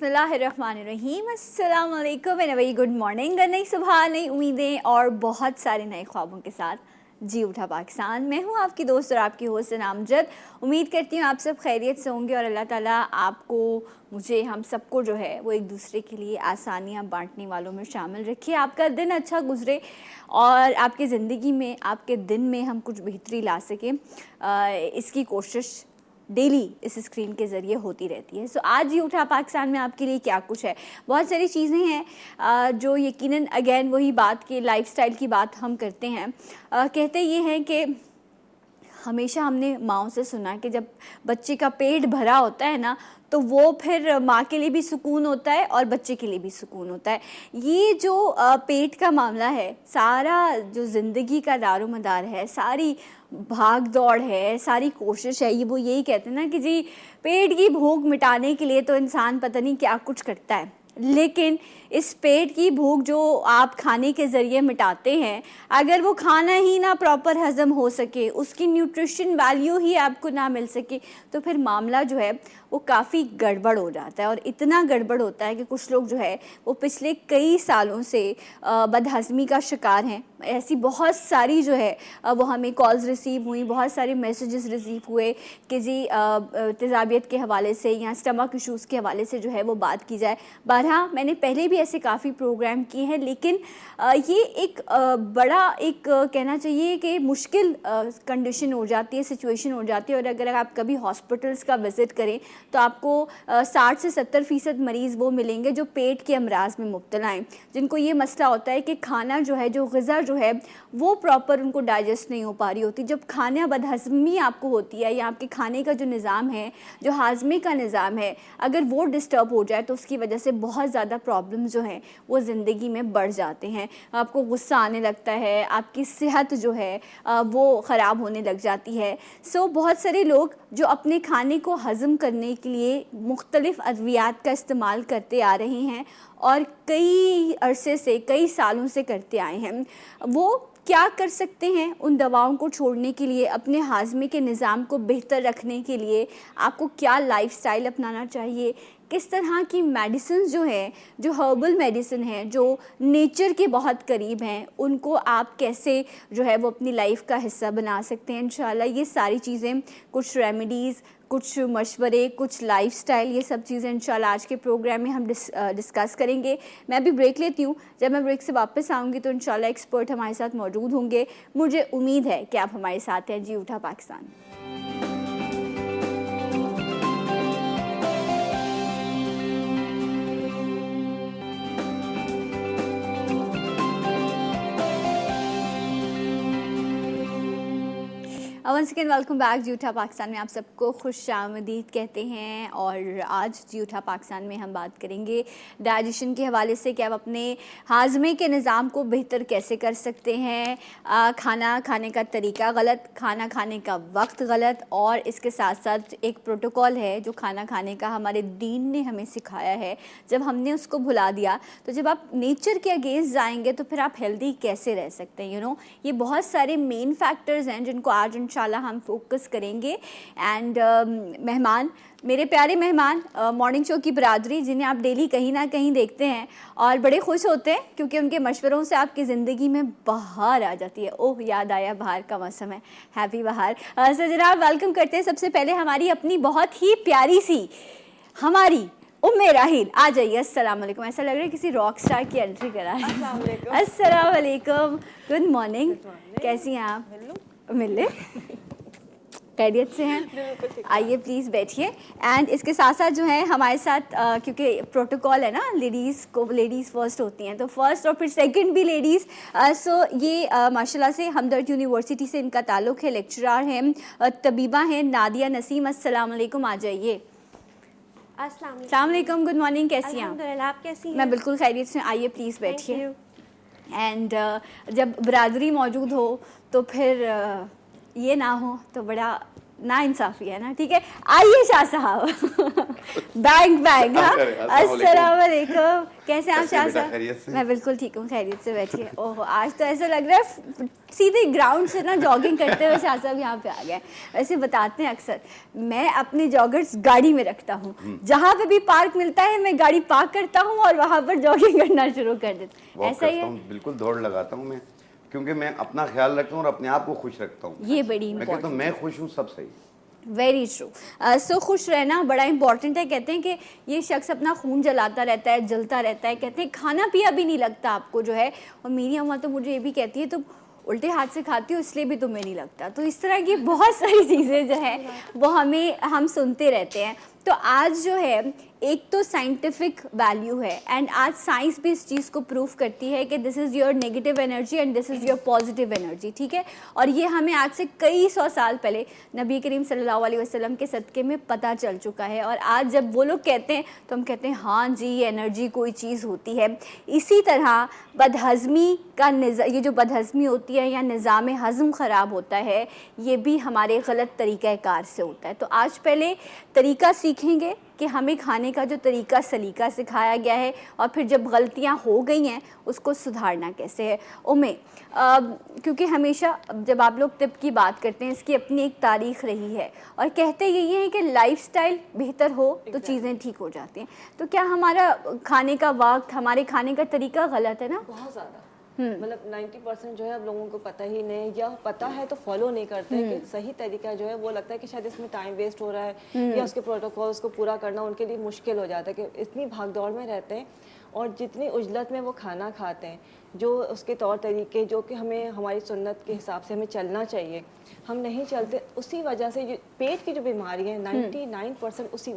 बिस्मिल्लाहिर्रहमानिर्रहीम, अस्सलाम वालेकुम एंड वेरी गुड मॉर्निंग। नई सुबह, नई उम्मीदें और बहुत सारे नए ख्वाबों के साथ जी उठा पाकिस्तान। मैं हूँ आपकी दोस्त और आपकी होस्ट नामजद। उम्मीद करती हूँ आप सब खैरियत से होंगे और अल्लाह ताला आपको, मुझे, हम सबको जो है वो एक दूसरे के लिए आसानियाँ बांटने वालों में शामिल रखिए। आपका दिन अच्छा गुजरे और आपकी ज़िंदगी में, आपके दिन में हम कुछ बेहतरी ला सकें, इसकी कोशिश डेली इस स्क्रीन के ज़रिए होती रहती है। सो आज ही उठा पाकिस्तान में आपके लिए क्या कुछ है, बहुत सारी चीज़ें हैं जो यकीनन अगेन वही बात की लाइफस्टाइल की बात हम करते हैं। कहते ये हैं कि हमेशा हमने माँओं से सुना कि जब बच्चे का पेट भरा होता है ना, तो वो फिर माँ के लिए भी सुकून होता है और बच्चे के लिए भी सुकून होता है। ये जो पेट का मामला है, सारा जो ज़िंदगी का दारोमदार है, सारी भाग दौड़ है, सारी कोशिश है, ये वो यही कहते हैं ना कि जी पेट की भूख मिटाने के लिए तो इंसान पता नहीं क्या कुछ करता है, लेकिन इस पेट की भूख जो आप खाने के ज़रिए मिटाते हैं, अगर वो खाना ही ना प्रॉपर हज़म हो सके, उसकी न्यूट्रिशन वैल्यू ही आपको ना मिल सके, तो फिर मामला जो है वो काफ़ी गड़बड़ हो जाता है। और इतना गड़बड़ होता है कि कुछ लोग जो है वो पिछले कई सालों से बदहज़मी का शिकार हैं। ऐसी बहुत सारी जो है वो हमें कॉल्स रिसीव हुई, बहुत सारे मैसेजेस रिसीव हुए कि जी तेज़ाबियत के हवाले से या स्टमक इशूज़ के हवाले से जो है वो बात की जाए। बारहा मैंने पहले भी ऐसे काफ़ी प्रोग्राम किए हैं, लेकिन ये एक बड़ा एक कहना चाहिए कि मुश्किल कंडीशन हो जाती है, सिचुएशन हो जाती है। और अगर आप कभी हॉस्पिटल्स का विज़िट करें तो आपको 60 से 70% मरीज़ वो मिलेंगे जो पेट के अमराज में मुब्तला हैं, जिनको ये मसला होता है कि खाना जो है, जो ग़िज़ा जो है वो प्रॉपर उनको डाइजेस्ट नहीं हो पा रही होती। जब खाना बदहज़मी आपको होती है या आपके खाने का जो निज़ाम है, जो हाज़मे का निज़ाम है, अगर वो डिस्टर्ब हो जाए तो उसकी वजह से बहुत ज़्यादा प्रॉब्लम जो हैं वो ज़िंदगी में बढ़ जाते हैं। आपको गुस्सा आने लगता है, आपकी सेहत जो है वो ख़राब होने लग जाती है। सो बहुत सारे लोग जो अपने खाने को हज़म करने के लिए मुख्तलिफ़ अद्वियात का इस्तेमाल करते आ रहे हैं और कई अरसे से, कई सालों से करते आए हैं, वो क्या कर सकते हैं उन दवाओं को छोड़ने के लिए, अपने हाज़मे के निज़ाम को बेहतर रखने के लिए आपको क्या लाइफ़स्टाइल अपनाना चाहिए, किस तरह की मेडिसिन जो है, जो हर्बल मेडिसिन है, जो नेचर के बहुत करीब हैं, उनको आप कैसे जो है वो अपनी लाइफ का हिस्सा बना सकते हैं। इंशाल्लाह ये सारी चीज़ें, कुछ रेमेडीज़, कुछ मशवरे, कुछ लाइफस्टाइल, ये सब चीज़ें इंशाल्लाह आज के प्रोग्राम में हम डिस्कस करेंगे। मैं अभी ब्रेक लेती हूँ, जब मैं ब्रेक से वापस आऊँगी तो इंशाल्लाह एक्सपर्ट हमारे साथ मौजूद होंगे। मुझे उम्मीद है कि आप हमारे साथ हैं। जी उठा Pakistan. Once again welcome back. जी उठा पाकिस्तान में आप सबको खुशामदीद कहते हैं। और आज जी उठा पाकिस्तान में हम बात करेंगे डाइजेशन के हवाले से कि आप अपने हाज़मे के निज़ाम को बेहतर कैसे कर सकते हैं। खाना खाने का तरीका गलत, खाना खाने का वक्त गलत, और इसके साथ साथ एक प्रोटोकॉल है जो खाना खाने का हमारे दीन ने हमें सिखाया है, जब हमने उसको भुला दिया तो जब आप नेचर के अगेंस्ट जाएंगे तो फिर आप हेल्दी कैसे रह सकते हैं। ये बहुत सारे मेन फैक्टर्स हैं जिनको आज इंशाल्लाह हम फोकस करेंगे। एंड मेहमान, मेरे प्यारे मेहमान, मॉर्निंग शो की बरादरी, जिन्हें आप डेली कहीं ना कहीं देखते हैं और बड़े खुश होते हैं क्योंकि उनके मशवरों से आपकी ज़िंदगी में बहार आ जाती है। ओह, याद आया, बहार का मौसम है, हैप्पी बहार। सो जनाब वेलकम करते हैं सबसे पहले हमारी अपनी बहुत ही प्यारी सी हमारी उम्मे राहिल। आ जाइए। अस्सलाम वालेकुम। ऐसा लग रहा है किसी रॉक स्टार की एंट्री करा है। अस्सलाम वालेकुम, गुड मॉर्निंग। कैसी हैं आप? मिले खैरियत से हैं? आइए प्लीज़ बैठिए। एंड इसके साथ साथ जो है हमारे साथ क्योंकि प्रोटोकॉल है ना, लेडीज़ को, लेडीज़ फर्स्ट होती हैं, तो फर्स्ट और फिर सेकंड भी लेडीज़। सो ये माशाल्लाह से हमदर्द यूनिवर्सिटी से इनका ताल्लुक़ है, लेक्चरर हैं, तबीबा हैं, नादिया नसीम। अस्सलाम वालेकुम। आ जाइए। अस्सलाम वालेकुम, गुड मॉर्निंग। कैसी हैं आप? कैसी हैं? मैं बिल्कुल खैरियत से। आइए प्लीज़ बैठिए। एंड जब बरादरी मौजूद हो तो फिर ये ना हो तो बड़ा ना इंसाफी है ना, ठीक है। आइए शाह साहब बैंक हाँ। अस्सलाम वालेकुम, कैसे हैं आप शाह साहब? मैं बिल्कुल ठीक हूँ, खैरियत से बैठिए। ओहो, आज तो ऐसा लग रहा है सीधे ग्राउंड से ना जॉगिंग करते हुए शाह साहब यहाँ पे आ गए। वैसे बताते हैं अक्सर, मैं अपने जॉगर्स गाड़ी में रखता हूँ, जहाँ पे भी पार्क मिलता है मैं गाड़ी पार्क करता हूँ और वहाँ पर जॉगिंग करना शुरू कर देता हूँ। ऐसा ही है, बिल्कुल दौड़ लगाता हूँ मैं, क्योंकि मैं अपना ख्याल रखता हूँ और अपने आप को खुश रखता हूँ। ये बड़ी इम्पोर्टेंट, तो मैं खुश हूँ, सब सही। Very true. सो खुश रहना बड़ा इंपॉर्टेंट है। कहते हैं कि ये शख्स अपना खून जलाता रहता है, जलता रहता है, कहते हैं खाना पिया भी नहीं लगता आपको जो है। और मेरी अम्मा तो मुझे ये भी कहती है, तो उल्टे हाथ से खाती हो इसलिए भी तुम्हें नहीं लगता। तो इस तरह की बहुत सारी चीज़ें जो है वो हम सुनते रहते हैं। तो आज जो है एक तो साइंटिफिक वैल्यू है, एंड आज साइंस भी इस चीज़ को प्रूव करती है कि this is your negative energy and this is your positive energy, ठीक है। और ये हमें आज से कई सौ साल पहले नबी करीम सल्लल्लाहु अलैहि वसल्लम के सदक़े में पता चल चुका है। और आज जब वो लोग कहते हैं तो हम कहते हैं हाँ जी, ये एनर्जी कोई चीज़ होती है। इसी तरह बदहज़मी का ये जो बदहज़मी होती है या निज़ाम हज़म ख़राब होता है, ये भी हमारे गलत तरीक़ाकार से होता है। तो आज पहले तरीक़ा सीखेंगे कि हमें खाने का जो तरीका सलीका सिखाया गया है, और फिर जब गलतियां हो गई हैं उसको सुधारना कैसे है। क्योंकि हमेशा जब आप लोग तिब की बात करते हैं, इसकी अपनी एक तारीख़ रही है, और कहते यही है कि लाइफस्टाइल बेहतर हो तो चीज़ें ठीक हो जाती हैं। तो क्या हमारा खाने का वक्त, हमारे खाने का तरीका गलत है ना? बहुत ज़्यादा, मतलब 90% जो है अब लोगों को पता ही नहीं, या पता है तो फॉलो नहीं करते हैं कि सही तरीका जो है वो लगता है कि शायद इसमें टाइम वेस्ट हो रहा है, या उसके प्रोटोकॉल्स को पूरा करना उनके लिए मुश्किल हो जाता है कि इतनी भागदौड़ में रहते हैं और जितनी उजलत में वो खाना खाते हैं, जो उसके तौर तरीके जो कि हमें हमारी सुन्नत के हिसाब से हमें चलना चाहिए, हम नहीं चलते। उसी वजह से जो पेट की जो बीमारी है 99% उसी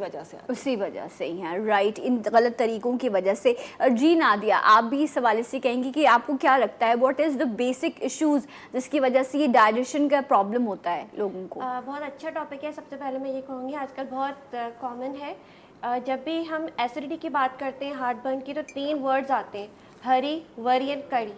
वजह से ही हैं, राइट, इन गलत तरीक़ों की वजह से। जी नादिया, आप भी इस हवाले से कहेंगी कि आपको क्या लगता है, what is the basic issues जिसकी वजह से ये डाइजेशन का प्रॉब्लम होता है लोगों को? बहुत अच्छा टॉपिक है। सबसे पहले मैं ये कहूँगी आजकल बहुत कॉमन है, जब भी हम एसिडिटी की बात करते हैं, हार्ट बर्न की, तो 3 वर्ड्स आते हैं, हरी, वरी एंड करी।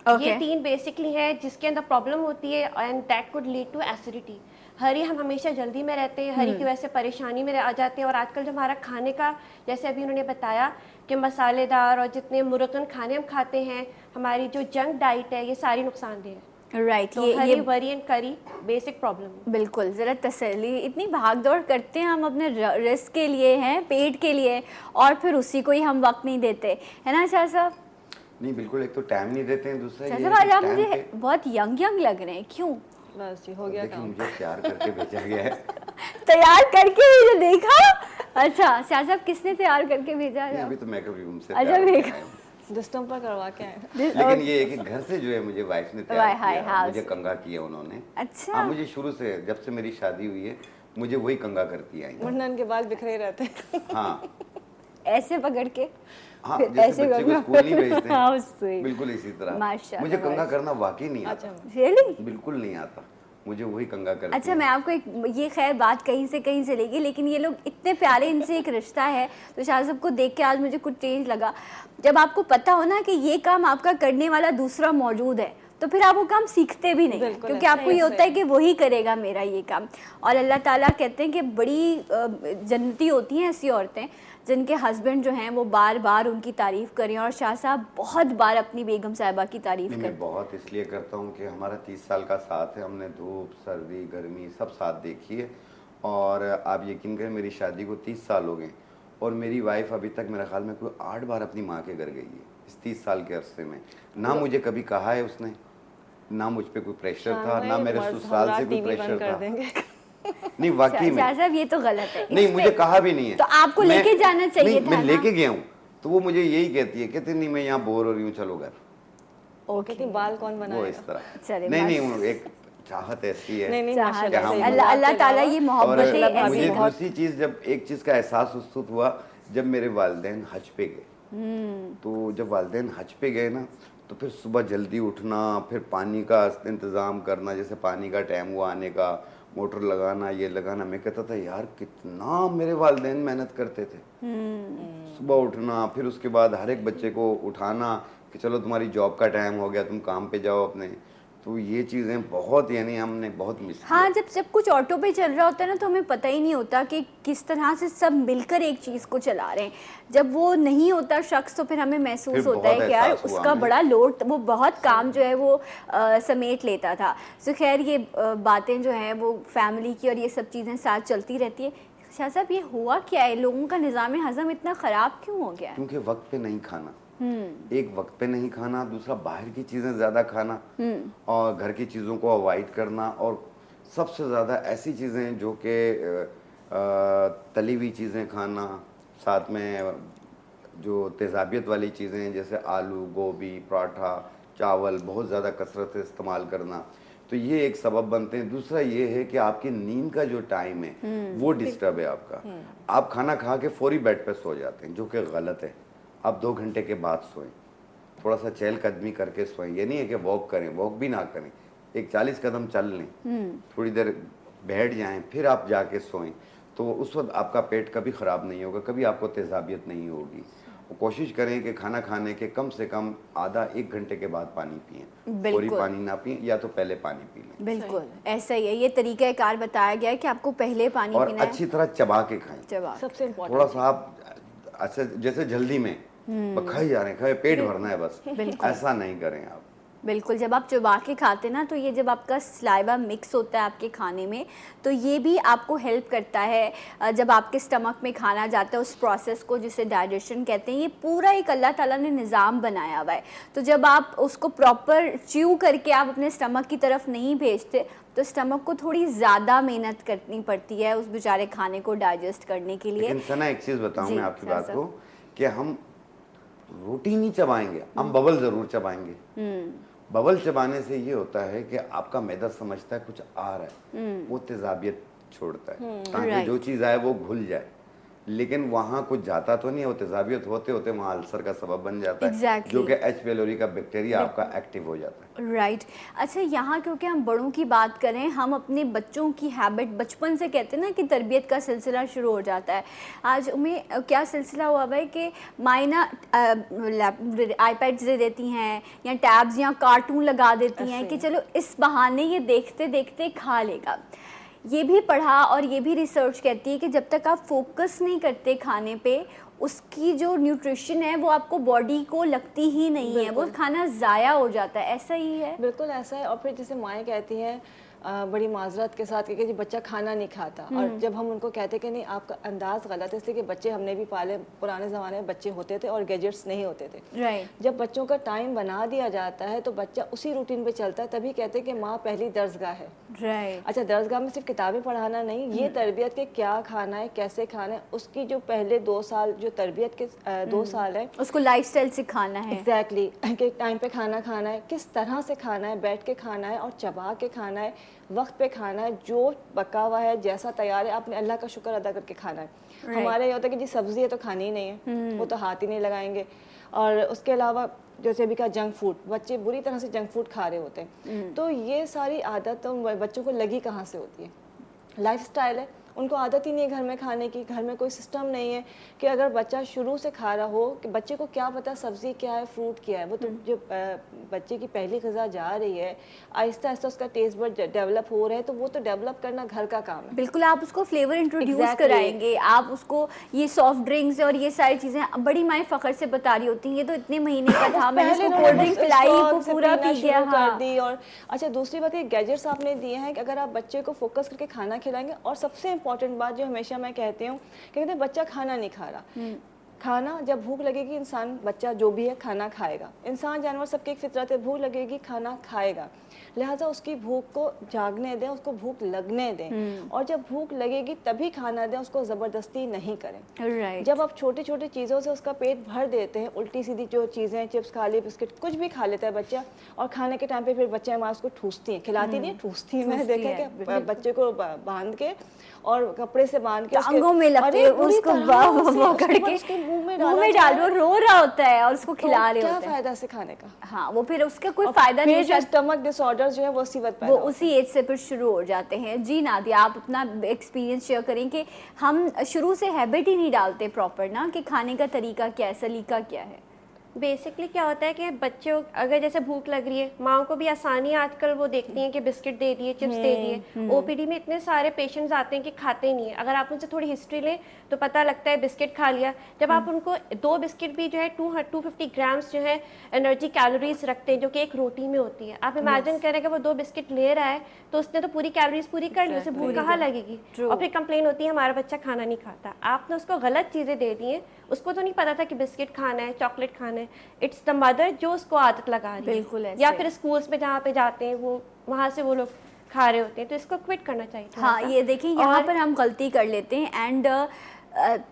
ये 3 बेसिकली है जिसके अंदर प्रॉब्लम होती है and that could lead to acidity. Hari, हम हमेशा जल्दी में रहते हैं, हरी की वजह से परेशानी में आ जाते हैं। और आजकल जो हमारा खाने का, जैसे अभी उन्होंने बताया कि मसालेदार और जितने मुरक्कन खाने हम खाते हैं, हमारी जो जंक डाइट है, ये सारी नुकसानदेह है। राइट, तो ये वरी एंड करी बेसिक प्रॉब्लम। बिल्कुल, ज़रा तसल्ली, इतनी भाग दौड़ करते हैं हम अपने रिस्क के लिए, हैं पेट के लिए, और फिर उसी को ही हम वक्त नहीं देते, है ना शाह साहब? नहीं बिल्कुल, एक तो टाइम नहीं देते हैं, दूसरा शाह साहब आज आप मुझे बहुत यंग लग रहे हैं, क्यों? बस जी, हो गया काम। मुझे तैयार करके भेजा गया है। तैयार करके भेजा, देखा? अच्छा शाह साहब, किसने तैयार करके भेजा है? अभी तो मेकअप रूम से। अच्छा, मेकअप सिस्टम पर करवा के आए। लेकिन ये है कि घर से जो है मुझे वाइफ ने तैयार किया, मुझे कंघा किया उन्होंने। अच्छा। हाँ, मुझे शुरू से जब से मेरी शादी हुई है मुझे वही कंघा करती आई। मुंडन के बाल बिखरे रहते हैं। हाँ, ऐसे पकड़ के, हाँ, जैसे बच्चे को स्कूल नहीं भेजते हैं, बिल्कुल इसी तरह। माशाल्लाह, मुझे कंघा करना वाकई नहीं आता। रियली? बिल्कुल नहीं आता, मुझे वही कंघा करती। अच्छा, मैं आपको एक, ये खैर बात कहीं से कहीं चलेगी, लेकिन ये लोग इतने प्यारे, इनसे एक रिश्ता है, तो शाह साहब को देख के आज मुझे कुछ चेंज लगा। जब आपको पता हो ना कि ये काम आपका करने वाला दूसरा मौजूद है, तो फिर आप वो काम सीखते भी नहीं, क्योंकि आपको ये होता है कि वही करेगा मेरा ये काम। और अल्लाह ताला कहते हैं कि बड़ी जन्नती होती हैं ऐसी औरतें जिनके हस्बैंड जो हैं वो बार बार उनकी तारीफ़ करें। और शाह साहब बहुत बार अपनी बेगम साहिबा की तारीफ़ करें। मैं बहुत इसलिए करता हूँ कि हमारा 30 साल का साथ है, हमने धूप सर्दी गर्मी सब साथ देखी है। और आप यकीन करें, मेरी शादी को 30 साल हो गए और मेरी वाइफ अभी तक मेरे ख्याल में कोई 8 बार अपनी माँ के घर गई है इस 30 साल के अरसे में। ना मुझे कभी कहा है उसने, ना मुझ पे कोई प्रेशर था, ना मेरे ससुराल से कोई प्रेशर था। नहीं वाकई में साहब ये तो गलत है, नहीं मुझे कहा भी नहीं है। तो आपको लेके जाना चाहिए था। मैं लेके गया हूँ तो वो मुझे यही कहती है, कहती नहीं मैं यहाँ बोर हो रही हूँ, चलो घर। ओके, बाल कौन बनाएगा? वो इस तरह नहीं, एक चाहत ऐसी है। नहीं, अल्लाह ताला ये मोहब्बत है। मुझे दूसरी चीज, जब एक चीज का एहसास उस हुआ जब मेरे वालिदैन हज पे गए। तो जब वालिदैन हज पे गए ना, तो फिर सुबह जल्दी उठना, फिर पानी का इंतज़ाम करना, जैसे पानी का टाइम हुआ आने का, मोटर लगाना, ये लगाना। मैं कहता था यार कितना मेरे वालिदैन मेहनत करते थे। सुबह उठना, फिर उसके बाद हर एक बच्चे को उठाना कि चलो तुम्हारी जॉब का टाइम हो गया, तुम काम पे जाओ अपने। तो ये चीज़ें बहुत, यानी हमने बहुत मिस किया। हाँ, जब कुछ ऑटो पे चल रहा होता है ना, तो हमें पता ही नहीं होता कि किस तरह से सब मिलकर एक चीज़ को चला रहे हैं। जब वो नहीं होता शख्स, तो फिर हमें महसूस फिर होता है बहुत कि यार एहसास हुआ उसका हमें। बड़ा लोड, वो बहुत काम जो है वो समेट लेता था। सो खैर, ये बातें जो हैं वो फैमिली की और ये सब चीज़ें साथ चलती रहती है। शाह साहब, ये हुआ क्या है, लोगों का निज़ाम हज़म इतना ख़राब क्यों हो गया है? क्योंकि वक्त पे नहीं खाना, एक वक्त पे नहीं खाना, दूसरा बाहर की चीज़ें ज़्यादा खाना और घर की चीज़ों को अवॉइड करना, और सबसे ज़्यादा ऐसी चीज़ें जो कि तली हुई चीज़ें खाना, साथ में जो तेज़ाबियत वाली चीज़ें जैसे आलू, गोभी, पराठा, चावल बहुत ज़्यादा कसरत से इस्तेमाल करना, तो ये एक सबब बनते हैं। दूसरा ये है कि आपकी नींद का जो टाइम है वो डिस्टर्ब है आपका। आप खाना खा के फौरी बेड पे सो जाते हैं, जो कि गलत है। आप 2 घंटे के बाद सोएं, थोड़ा सा चहलकदमी करके सोएं। ये नहीं है कि वॉक करें, वॉक भी ना करें, एक 40 कदम चल लें, थोड़ी देर बैठ जाएं, फिर आप जाके सोएं, तो उस वक्त आपका पेट कभी ख़राब नहीं होगा, कभी आपको तेज़ाबियत नहीं होगी। कोशिश करें कि खाना खाने के कम से कम आधा 1 घंटे के बाद पानी पिएं, पूरी पानी ना पिएं, या तो पहले पानी पी लें। बिल्कुल ऐसा ही है, ये तरीका कार बताया गया है कि आपको पहले पानी और पीना है। अच्छी तरह चबा के खाएं। सबसे थोड़ा इम्पोर्टेंट सा आप अच्छा, जैसे जल्दी में खाई जा रहे हैं, खाए पेट भरना है बस, ऐसा नहीं करें आप। बिल्कुल, जब आप चबा के खाते ना, तो ये जब आपका सलाइवा मिक्स होता है आपके खाने में, तो ये भी आपको हेल्प करता है जब आपके स्टमक में खाना जाता है, उस प्रोसेस को जिसे डाइजेशन कहते हैं। ये पूरा एक अल्लाह ताला ने निज़ाम बनाया हुआ है। तो जब आप उसको प्रॉपर च्यू करके आप अपने स्टमक की तरफ नहीं भेजते, तो स्टमक को थोड़ी ज़्यादा मेहनत करनी पड़ती है उस बेचारे खाने को डाइजेस्ट करने के लिए। लेकिन सना, एक चीज़ बताऊं जी, मैं आपकी बात सर। को, कि हम रोटी नहीं चबाएंगे, हम बबल ज़रूर चबाएंगे। बबल चबाने से ये होता है कि आपका मैदा समझता है कुछ आ रहा है, वो तेज़ाबियत छोड़ता है ताकि जो चीज़ आए वो घुल जाए, लेकिन वहाँ कुछ जाता तो नहीं है, वो तेज़ाबियत होते होते वहाँ अल्सर का सबब बन जाता है, जो कि एच पेलोरी का बैक्टीरिया आपका एक्टिव हो जाता है। राइट। अच्छा, यहाँ क्योंकि हम बड़ों की बात करें, हम अपने बच्चों की हैबिट बचपन से कहते हैं ना कि तरबियत का सिलसिला शुरू हो जाता है। आज में क्या सिलसिला हुआ है कि माँ ना आईपैड्स दे देती हैं या टैब्स या कार्टून लगा देती हैं कि चलो इस बहाने ये देखते देखते खा लेगा। ये भी पढ़ा और ये भी रिसर्च कहती है कि जब तक आप फोकस नहीं करते खाने पे, उसकी जो न्यूट्रिशन है वो आपको बॉडी को लगती ही नहीं है, वो खाना ज़ाया हो जाता है। ऐसा ही है? बिल्कुल ऐसा है। और फिर जैसे माएँ कहती हैं बड़ी माजरत के साथ कि जी बच्चा खाना नहीं खाता, और जब हम उनको कहते हैं कि नहीं आपका अंदाज गलत है, इसलिए कि बच्चे हमने भी पाले, पुराने ज़माने में बच्चे होते थे और गैजेट्स नहीं होते थे। राइट। जब बच्चों का टाइम बना दिया जाता है तो बच्चा उसी रूटीन पे चलता है, तभी कहते हैं कि माँ पहली दर्सगाह है। राइट। अच्छा, दर्सगाह में सिर्फ किताबें पढ़ाना नहीं, ये तरबियत के क्या खाना है, कैसे खाना है, उसकी जो पहले 2 साल जो तरबियत के 2 साल है, उसको लाइफस्टाइल सिखाना है। एग्जैक्टली कि टाइम पे खाना खाना है, किस तरह से खाना है, बैठ के खाना है और चबा के खाना है, वक्त पे खाना है, जो पका हुआ है जैसा तैयार है आपने अल्लाह का शुक्र अदा करके खाना है। हमारे ये होता है कि जी सब्जी है तो खानी ही नहीं है, वो तो हाथ ही नहीं लगाएंगे। और उसके अलावा जैसे अभी का जंक फूड, बच्चे बुरी तरह से जंक फूड खा रहे होते हैं। तो ये सारी आदत तो बच्चों को लगी कहाँ से होती है? लाइफस्टाइल है, उनको आदत ही नहीं है घर में खाने की, घर में कोई सिस्टम नहीं है कि अगर बच्चा शुरू से खा रहा हो कि बच्चे को क्या पता सब्ज़ी क्या है, फ्रूट क्या है, वो तो जो बच्चे की पहली ग़िज़ा जा रही है, आहिस्ता आहिस्ता उसका टेस्ट बड डेवलप हो रहा है, तो वो तो डेवलप करना घर का काम है। बिल्कुल, आप उसको फ्लेवर इंट्रोड्यूस कराएंगे, आप उसको ये सॉफ्ट ड्रिंक्स और ये सारी चीज़ें, बड़ी माएँ फ़ख्र से बता रही होती हैं ये तो इतने महीने का था, मैंने उसको कोल्ड ड्रिंक पिलाई, वो पूरा पी गया। कर दी। और अच्छा, दूसरी बात, ये गैजेट्स आपने दिए हैं कि अगर आप बच्चे को फोकस करके खाना खिलाएंगे, और सबसे इंपॉर्टेंट बात जो हमेशा मैं कहती हूँ कि कहते हैं बच्चा खाना नहीं खा रहा, खाना जब भूख लगेगी इंसान, बच्चा जो भी है खाना खाएगा, इंसान जानवर सबकी एक फितरत है, भूख लगेगी खाना खाएगा, लिहाजा उसकी भूख को जागने दें, उसको भूख लगने दें, और जब भूख लगेगी तभी खाना दें, उसको ज़बरदस्ती नहीं करें। जब आप छोटी छोटी चीज़ों से उसका पेट भर देते हैं, उल्टी सीधी जो चीज़ें, चिप्स खा ली, बिस्किट कुछ भी खा लेता है बच्चा, और खाने के टाइम पे फिर बच्चे माँ उसको ठूसती हैं, खिलाती नहीं, ठूसती हैं। मैंने देखा कि बच्चे को बांध के और कपड़े से बांध के टांगों में लपटे उसको पकड़ के मुंह में डाल दो, रो रहा होता है और उसको खिला रहे होते हैं। क्या फायदा से खाने का? हाँ, वो फिर उसका कोई फायदा नहीं है। स्टमक डिसऑर्डर जो है वो उसी एज से फिर शुरू हो जाते हैं। जी नादिया, आप अपना एक्सपीरियंस शेयर करें कि हम शुरू से हैबिट ही नहीं डालते प्रॉपर ना, कि खाने का तरीका क्या है, सलीका क्या है? बेसिकली क्या होता है कि बच्चों अगर जैसे भूख लग रही है, माओ को भी आसानी आजकल वो देखती हैं कि बिस्किट दे दिए, चिप्स दे दिए। ओपीडी में इतने सारे पेशेंट्स आते हैं कि खाते नहीं है। अगर आप उनसे थोड़ी हिस्ट्री लें तो पता लगता है बिस्किट खा लिया। जब आप उनको 2 बिस्किट भी जो है 250 ग्राम्स जो है एनर्जी कैलोरीज रखते हैं, जो कि एक रोटी में होती है। आप इमेजिन करें कि वो 2 बिस्किट ले रहा है तो उसने तो पूरी कैलोरीज पूरी कर ली, उसे भूख कहाँ लगेगी। और फिर कंप्लेन होती है हमारा बच्चा खाना नहीं खाता। आपने उसको गलत चीज़ें दे दी हैं, उसको तो नहीं पता था कि बिस्किट खाना है, चॉकलेट खाना है। इट्स द मदर जो उसको आदत लगा रही है। बिल्कुल ऐसे। या फिर स्कूल्स में जहाँ पे जाते हैं वो वहाँ से वो लोग खा रहे होते हैं, तो इसको क्विट करना चाहिए थोड़ा हाँ, सा। ये देखिए यहाँ पर हम गलती कर लेते हैं एंड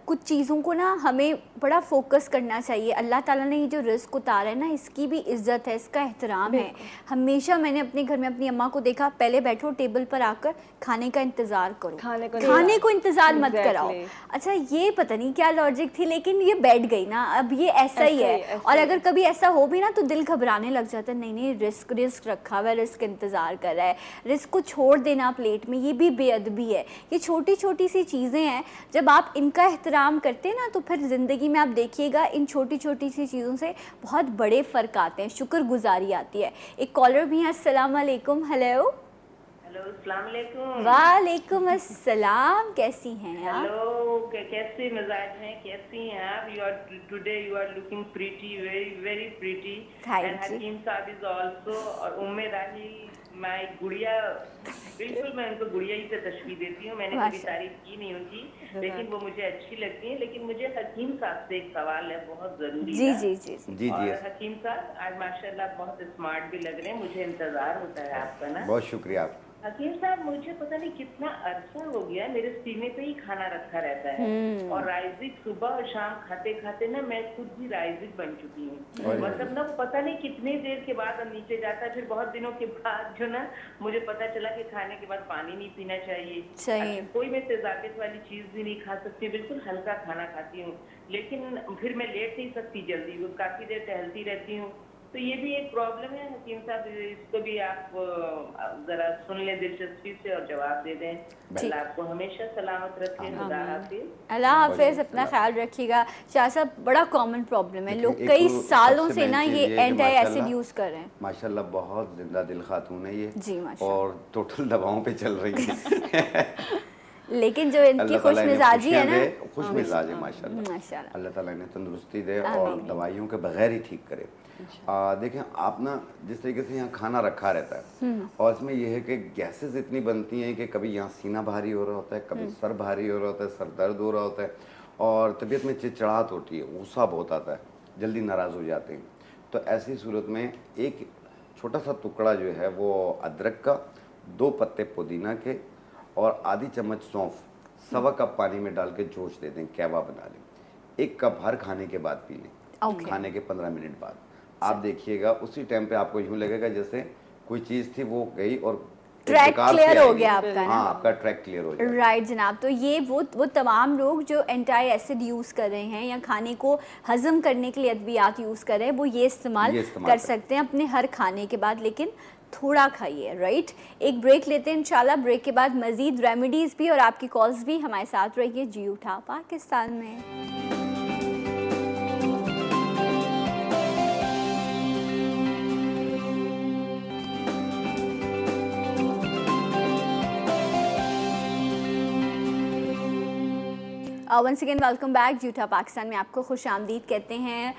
कुछ चीज़ों को ना हमें बड़ा फोकस करना चाहिए। अल्लाह ताला ने ये जो रिस्क उतारा है ना, इसकी भी इज्जत है, इसका एहतराम है। हमेशा मैंने अपने घर में अपनी अम्मा को देखा, पहले बैठो टेबल पर आकर खाने का इंतज़ार करो, खाने को इंतज़ार मत कराओ। अच्छा, ये पता नहीं क्या लॉजिक थी, लेकिन ये बैठ गई ना, अब ये ऐसा ही है। और अगर कभी ऐसा हो भी ना तो दिल घबराने लग जाता है, नहीं नहीं रिस्क रखा हुआ है, रिस्क इंतज़ार कर रहा है, रिस्क को छोड़ देना प्लेट में, ये भी बेअदबी है। ये छोटी छोटी सी चीज़ें हैं, जब आप इनका एहतराम करते हैं ना तो फिर ज़िंदगी में आप देखिएगा इन छोटी छोटी सी चीज़ों से बहुत बड़े फ़र्क आते हैं, शुक्रगुजारी आती है। एक कॉलर भी है, अस्सलाम वालेकुम। हेलो अस्सलाम वालेकुम। वालेकुम अस्सलाम, कैसी हैं आप? हेलो, कैसे मिजाज हैं, कैसी हैं आप? Today you are looking pretty, very very pretty. Thank and you. हकीम साहब इज आल्सो। और उम्मे राही माय गुड़िया, बिल्कुल मैं उनको गुड़िया ही से तशबीह देती हूँ। मैंने कभी तारीफ की नहीं उनकी, लेकिन वो मुझे अच्छी लगती है। लेकिन मुझे हकीम साहब से एक सवाल है, बहुत जरूरी जी है। जी जी जी। जी और जी, हकीम साहब आज माशाल्लाह बहुत स्मार्ट भी लग रहे हैं, मुझे इंतजार होता है आपका ना। बहुत शुक्रिया आप। हकीम साहब, मुझे पता नहीं कितना अरसा हो गया मेरे सीने पे ही खाना रखा रहता है। और राइजिक सुबह और शाम खाते खाते ना मैं खुद भी राइजिक बन चुकी हूँ। मतलब ना पता नहीं कितने देर के बाद अब नीचे जाता है, फिर बहुत दिनों के बाद जो ना मुझे पता चला कि खाने के बाद पानी नहीं पीना चाहिए। सही। कोई मैं तेजाबियत वाली चीज भी नहीं खा सकती, बिल्कुल हल्का खाना खाती हूँ। लेकिन फिर मैं लेट नहीं सकती जल्दी, वो काफी देर टहलती रहती हूँ। तो ये भी एक प्रॉब्लम है हकीम साहब, इसको भी आप जरा सुन लें दिलचस्पी से और जवाब दे दें। अल्लाह आपको हमेशा सलामत रखे। खुदा हाफिज। अल्लाह हाफिज, अपना ख्याल रखिएगा। शाह साहब, बड़ा कॉमन प्रॉब्लम है, देखिए, लोग एक कई तो सालों सबसे से मेन ना चीज़ ये ये है कि एंटी एसिड माशाल्लाह- यूज़ कर रहे हैं। माशाल्लाह बहुत जिंदा दिल खातून है ये जी माशाल्लाह। और टोटल दवाओं पे चल रही है। लेकिन जो इनकी अल्लाह खुश ताला इन्हें मिजाजी है खुशियां ना, दे, खुश मिजाज है माशाल्लाह। माशाल्लाह। अल्लाह ताला इन्हें तंदुरुस्ती दे और दवाइयों के बगैर ही ठीक करे। देखें आप ना, जिस तरीके से यहाँ खाना रखा रहता है और इसमें यह है कि गैसेस इतनी बनती हैं कि कभी यहाँ सीना भारी हो रहा होता है, कभी सर भारी हो रहा होता है, सर दर्द हो रहा होता है और तबीयत में चिड़चिड़ाहट होती है, गुस्सा बहुत आता है, जल्दी नाराज़ हो जाते हैं। तो ऐसी सूरत में एक छोटा सा टुकड़ा जो है वो अदरक का, 2 पत्ते पुदीना के और आधी चम्मच सौंफ 1.25 कप पानी में डाल के जोश दे दें, कहवा बना लें। 1 कप हर खाने के बाद पी लें, खाने के 15 मिनट बाद। आप देखिएगा उसी टाइम पे आपको यूँ लगेगा जैसे कोई चीज़ थी वो गई और ट्रैक क्लियर हो गया आपका ना। हाँ, आपका ट्रैक क्लियर हो जाएगा। राइट जनाब। तो ये वो तमाम लोग जो एंटी एसिड यूज़ कर रहे हैं या खाने को हजम करने के लिए अद्वियात यूज़ कर रहे हैं, वो ये इस्तेमाल कर सकते हैं अपने हर खाने के बाद, लेकिन थोड़ा खाइए। राइट, एक ब्रेक लेते हैं इंशाल्लाह। ब्रेक के बाद मज़ीद रेमेडीज़ भी और आपकी कॉल्स भी हमारे साथ रहिए। जी उठा पाकिस्तान में। Once again welcome back. जूठा पाकिस्तान में आपको खुश आमदीद कहते हैं।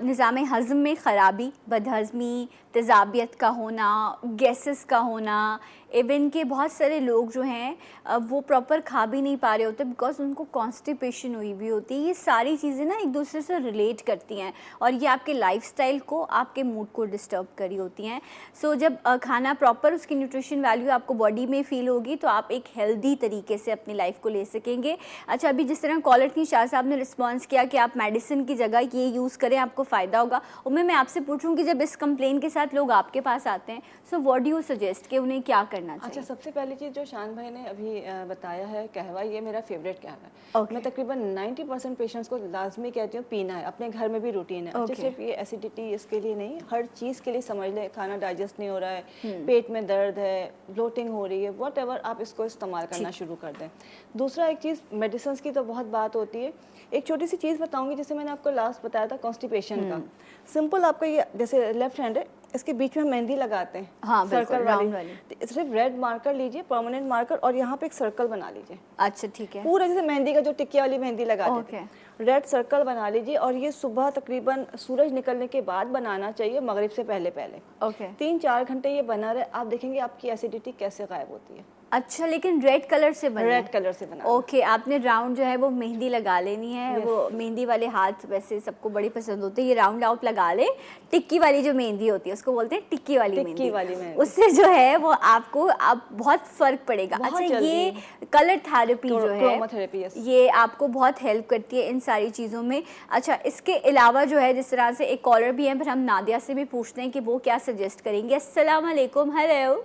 निज़ाम हज़म में ख़राबी, बदहज़मी, तेज़ाबियत का होना, गैसेस का होना, इवन के बहुत सारे लोग जो हैं वो प्रॉपर खा भी नहीं पा रहे होते बिकॉज उनको कॉन्स्टिपेशन हुई हुई होती है। ये सारी चीज़ें ना एक दूसरे से रिलेट करती हैं और ये आपके लाइफस्टाइल को, आपके मूड को डिस्टर्ब करी होती हैं। सो जब खाना प्रॉपर, उसकी न्यूट्रिशन वैल्यू आपको बॉडी में फ़ील होगी तो आप एक हेल्दी तरीके से अपनी लाइफ को ले सकेंगे। अच्छा, अभी जिस तरह कॉलर थी, शाह साहब ने रिस्पॉन्स किया कि आप मेडिसिन की जगह ये यूज़ करें, आपको फ़ायदा होगा। और मैं आपसे पूछूं कि जब इस कंप्लेन के साथ लोग आपके पास आते हैं, so what do you suggest कि उन्हें क्या करना चाहिए? अच्छा, सबसे पहली चीज़ जो शान भाई ने अभी बताया है कहवा, ये मेरा फेवरेट कहवा है। मैं तकरीबन 90% पेशेंट्स को लाजमी कहती हूँ पीना है, अपने घर में भी रूटीन है। अच्छा, सिर्फ ये एसिडिटी इसके लिए नहीं, हर चीज़ के लिए समझ लें, खाना डाइजेस्ट नहीं हो रहा है, पेट में दर्द है, ब्लोटिंग हो रही है, वॉट एवर, आप इसको इस्तेमाल करना शुरू कर दें। दूसरा एक चीज़, मेडिसिन की तो तो बहुत बात होती है। एक छोटी सी चीज़ बताऊंगी, जैसे मैंने आपको लास्ट बताया था कॉन्स्टिपेशन का। सिंपल आपका ये जैसे लेफ्ट हैंड है, इसके बीच में हम मेहंदी लगाते हैं, हाँ, बिल्कुल, सर्कल राउंड वाली। वाली। तो सिर्फ रेड मार्कर लीजिए, परमानेंट मार्कर, और यहाँ पे एक सर्कल बना लीजिए। अच्छा, ठीक है। पूरा जैसे मेहंदी का जो टिकिया वाली मेहंदी लगाते थे, रेड सर्कल बना लीजिए। और ये सुबह तकरीबन सूरज निकलने के बाद बनाना चाहिए, मगरिब से पहले पहले। ओके। 3-4 घंटे ये बना रहे, आप देखेंगे आपकी एसिडिटी कैसे गायब होती है। अच्छा, लेकिन रेड कलर से बना रेड कलर से बना। ओके, आपने राउंड जो है वो मेहंदी लगा लेनी है। वो मेहंदी वाले हाथ वैसे सबको बड़ी पसंद होते हैं, ये राउंड आउट लगा ले। टिक्की वाली जो मेहंदी होती है उसको बोलते हैं टिक्की वाली मेहंदी। उससे जो है वो आपको आप बहुत फर्क पड़ेगा। अच्छा, ये कलर थेरेपी जो है ये आपको बहुत हेल्प करती है इन सारी चीज़ों में। अच्छा, इसके अलावा जो है जिस तरह से एक कॉलर भी है, फिर हम नादिया से भी पूछते हैं कि वो क्या सजेस्ट करेंगे। अस्सलाम वालेकुम। हेलो।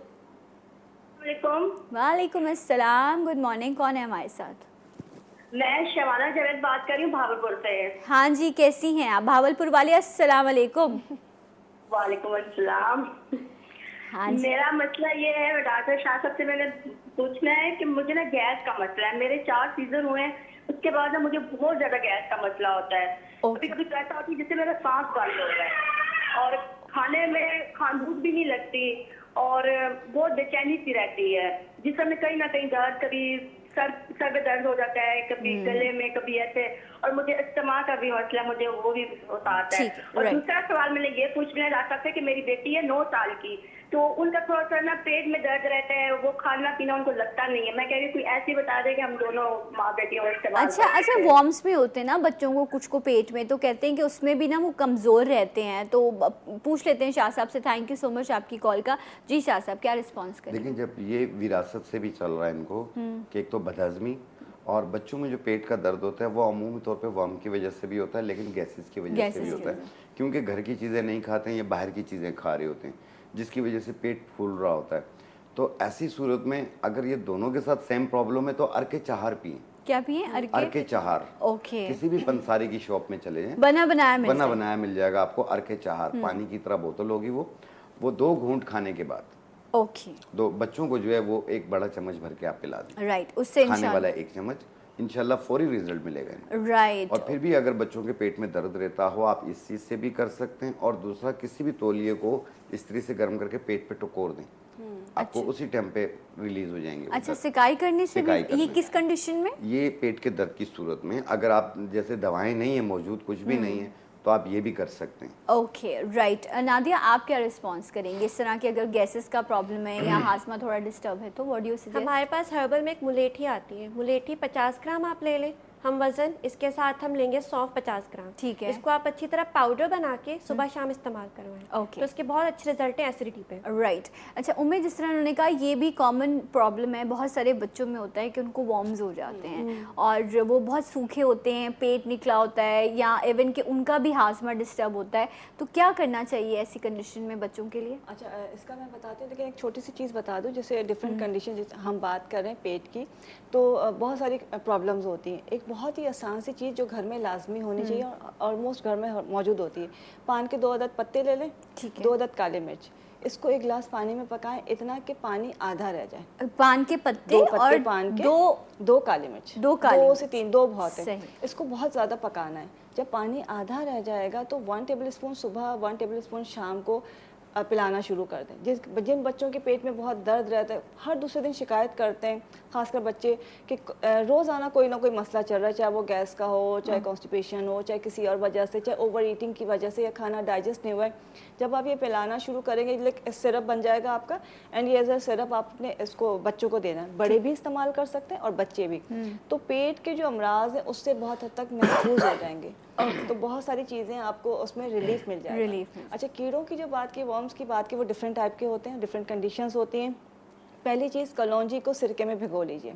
वालेकुम अस्सलाम, गुड मॉर्निंग। कौन है हमारे साथ? मैं शबाना जावेद बात कर रही हूँ भावलपुर से। हाँ जी, कैसी हैं आप भावलपुर वाले? अस्सलाम वालेकुम। वालेकुम अस्सलाम। हाँ जी। मेरा मसला ये है, डॉक्टर शाह साहब से मैंने पूछना है कि मुझे ना गैस का मसला है। मेरे 4 सीजन हुए हैं, उसके बाद ना मुझे बहुत ज्यादा गैस का मसला होता है। कभी कभी ऐसा होती है जिससे मेरा सांस बंद हो रहा है, और खाने में भूख भी नहीं लगती, और बहुत बेचैनी सी रहती है, जिस समय कहीं ना कहीं दर्द, कभी सर में दर्द हो जाता है, कभी गले में, कभी ऐसे। और मुझे अस्थमा का भी मसला, मुझे वो भी होता आता है। और दूसरा सवाल मैंने ये पूछना है डॉक्टर से कि मेरी बेटी है 9 साल की, तो उनका थोड़ा सा ना पेट में दर्द रहता है, वो खाना पीना उनको लगता नहीं है। मैं कह रही हूँ कोई ऐसी बता दे कि हम दोनों माँ बेटियों को इस्तेमाल। अच्छा, वॉर्म्स में होते हैं ना बच्चों को, कुछ को पेट में, तो कहते हैं कि उसमें भी ना वो कमज़ोर रहते हैं। तो पूछ लेते हैं शाह साहब से। थैंक यू सो मच आपकी कॉल का। जी शाह साहब, क्या रिस्पॉन्स करें? लेकिन जब ये विरासत से भी चल रहा है इनको, कि एक तो बदहजमी, और बच्चों में जो पेट का दर्द होता है वो अमूमी तौर पे वर्म की वजह से भी होता है, लेकिन गैसेस की वजह से भी होता है, क्योंकि घर की चीज़ें नहीं खाते हैं, ये बाहर की चीज़ें खा रहे होते हैं, जिसकी वजह से पेट फूल रहा होता है। तो ऐसी सूरत में अगर ये दोनों के साथ सेम प्रॉब्लम है तो अर्के चाहार पिए। क्या पिए? अर्के चाहार। ओके। किसी भी पंसारी की शॉप में चले जाएं, बना बनाया मिल जाएगा आपको। अर्के चाहार पानी की तरह बोतल होगी, वो 2 घूंट खाने के बाद। ओके। 2 बच्चों को जो है वो 1 बड़ा चम्मच भर के आप पिला दें। राइट, उससे खाने वाला 1 चम्मच, इंशाल्लाह फौरी रिजल्ट मिलेगा इनको। राइट। और फिर भी अगर बच्चों के पेट में दर्द रहता हो, आप इस चीज़ से भी कर सकते हैं। और दूसरा, किसी भी तौलिए को इस्त्री से गर्म करके पेट पे टकोर दें, आपको उसी टाइम पे रिलीज हो जाएंगे। अच्छा, सिकाई करने से भी? ये किस कंडीशन में? ये पेट के दर्द की सूरत में। अगर आप जैसे दवाएं नहीं है मौजूद, कुछ भी नहीं है, तो आप ये भी कर सकते हैं। Okay, right. नादिया, आप क्या रिस्पॉन्स करेंगे इस तरह की अगर गैसेस का प्रॉब्लम है या हाजमा थोड़ा डिस्टर्ब है, तो व्हाट डू यू सजेस्ट? हमारे पास हर्बल में एक मुलेठी आती है। मुलेठी 50 ग्राम आप ले लें, हम वजन इसके साथ हम लेंगे सौंफ 50 ग्राम। ठीक है। इसको आप अच्छी तरह पाउडर बना के सुबह शाम इस्तेमाल करवाएं। ओके। तो इसके बहुत अच्छे रिजल्ट हैं एसिडिटी पे। राइट। अच्छा उम्मीद, जिस तरह उन्होंने कहा, ये भी कॉमन प्रॉब्लम है, बहुत सारे बच्चों में होता है कि उनको वॉर्म्स हो जाते हैं और वो बहुत सूखे होते हैं, पेट निकला होता है, या इवन कि उनका भी हाजमा डिस्टर्ब होता है। तो क्या करना चाहिए ऐसी कंडीशन में बच्चों के लिए? अच्छा, इसका मैं बताती हूँ, लेकिन एक छोटी सी चीज़ बता दूँ। जैसे डिफरेंट कंडीशन, जैसे हम बात कर रहे हैं पेट की, तो बहुत सारी प्रॉब्लम्स होती हैं। एक बहुत ही आसान सी चीज़ जो घर में लाजमी होनी चाहिए और ऑलमोस्ट घर में मौजूद होती है, पान के 2 अदद पत्ते ले लें, 2 अदद काले मिर्च, इसको 1 गिलास पानी में पकाएं, इतना कि पानी आधा रह जाए। पान के पत्ते 2 पत्ते और पान के, 2 काली मिर्च, 2 से 3, 2 बहुत है। सही। इसको बहुत ज़्यादा पकाना है। जब पानी आधा रह जाएगा तो 1 टेबल स्पून सुबह, 1 टेबल स्पून शाम को पिलाना शुरू कर दें। जिन बच्चों के पेट में बहुत दर्द रहता है, हर दूसरे दिन शिकायत करते हैं, खासकर बच्चे, कि रोज़ाना कोई ना कोई मसला चल रहा है, चाहे वो गैस का हो, चाहे कॉन्स्टिपेशन हो, चाहे किसी और वजह से, चाहे ओवर ईटिंग की वजह से, या खाना डाइजेस्ट नहीं हुआ है। जब आप ये पिलाना शुरू करेंगे, लाइक सिरप बन जाएगा आपका, एंड ये एज अ सिरप आपने इसको बच्चों को देना है। बड़े भी इस्तेमाल कर सकते हैं और बच्चे भी। तो पेट के जो अमराज हैं उससे बहुत हद तक महफूज हो जाएंगे। तो बहुत सारी चीज़ें आपको उसमें रिलीफ मिल जाएगा। अच्छा, कीड़ों की जो बात की, वर्म्स की बात की, वो डिफरेंट टाइप के होते हैं, डिफरेंट कंडीशंस होती हैं। पहली चीज़, कलौंजी को सिरके में भिगो लीजिए।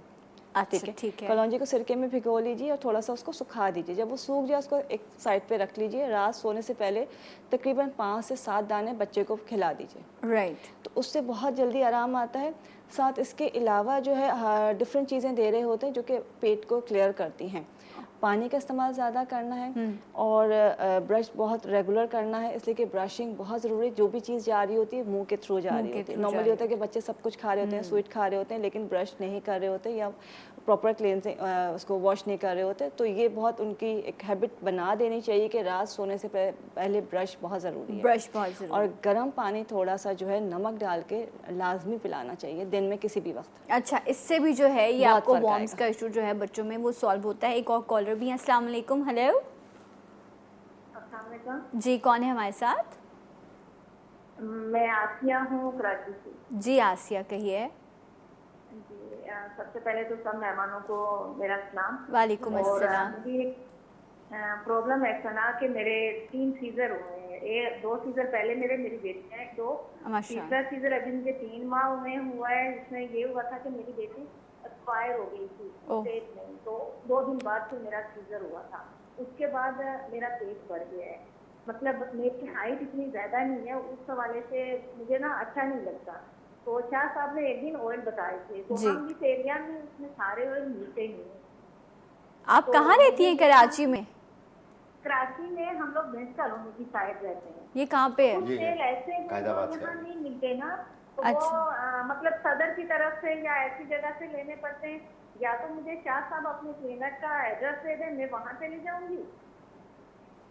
अच्छा, ठीक है। कलौंजी को सिरके में भिगो लीजिए और थोड़ा सा उसको सुखा दीजिए। जब वो सूख जाए उसको एक साइड पे रख लीजिए। रात सोने से पहले तकरीबन 5 से 7 दाने बच्चे को खिला दीजिए। राइट। तो उससे बहुत जल्दी आराम आता है। साथ इसके अलावा जो है डिफरेंट चीज़ें दे रहे होते हैं जो कि पेट को क्लियर करती हैं। पानी का इस्तेमाल ज़्यादा करना है और ब्रश बहुत रेगुलर करना है, इसलिए कि ब्रशिंग बहुत ज़रूरी है। जो भी चीज़ जा रही होती है मुंह के थ्रू जा रही होती है। नॉर्मली होता है कि बच्चे सब कुछ खा रहे होते हैं, स्वीट खा रहे होते हैं, लेकिन ब्रश नहीं कर रहे होते या प्रॉपर क्लींजिंग उसको वॉश नहीं कर रहे होते। तो ये बहुत उनकी एक हैबिट बना देनी चाहिए कि रात सोने से पहले ब्रश बहुत ज़रूरी है। ब्रश बहुत ज़रूरी और गर्म पानी थोड़ा सा जो है नमक डाल के लाजमी पिलाना चाहिए दिन में किसी भी वक्त। अच्छा, इससे भी जो है ये बहुत आपको फ़र्क वॉर्म्स आएगा। का इशू जो है बच्चों में वो सॉल्व होता है। एक और कॉलर भी है। अस्सलाम वालेकुम। हेलो जी, कौन है हमारे साथ? मैं आसिया हूँ कराची से। जी आसिया, कहिए। जी, सबसे पहले तो सब मेहमानों को मेरा सलाम। वालेकुम और अस्सलाम। मुझे एक प्रॉब्लम है सना कि मेरे 3 सीजर हुए हैं। 2 सीजर पहले मेरी बेटी है 2, माशाअल्लाह। तीसरा सीजर अभी मुझे 3 माह हुआ है। इसमें ये हुआ था कि मेरी बेटी एक्सपायर हो गई थी ओह। पेट में, तो 2 दिन बाद फिर मेरा सीजर हुआ था। उसके बाद मेरा पेट बढ़ गया है। मतलब मेरी हाइट इतनी ज्यादा नहीं है, उस हवाले से मुझे ना अच्छा नहीं लगता। तो शाह साहब ने एक दिन ऑयल बताए थे, तो जी। हम जिस एरिया में उसमें सारे ऑयल मिलते नहीं है। आप तो कहाँ रहती हैं? मुझे कराची में? कराची में हम लोग भैंस कॉलोनी की साइड रहते हैं। ये कहाँ पे है? कुछ ये तेल ऐसे हैं जो कायदाबाद से यहाँ है। नहीं मिलते ना, तो अच्छा। वो मतलब सदर की तरफ से या ऐसी जगह से लेने पड़ते हैं। या तो मुझे शाह साहब अपने क्लिनिक का एड्रेस दे दें, मैं वहाँ चली जाऊंगी।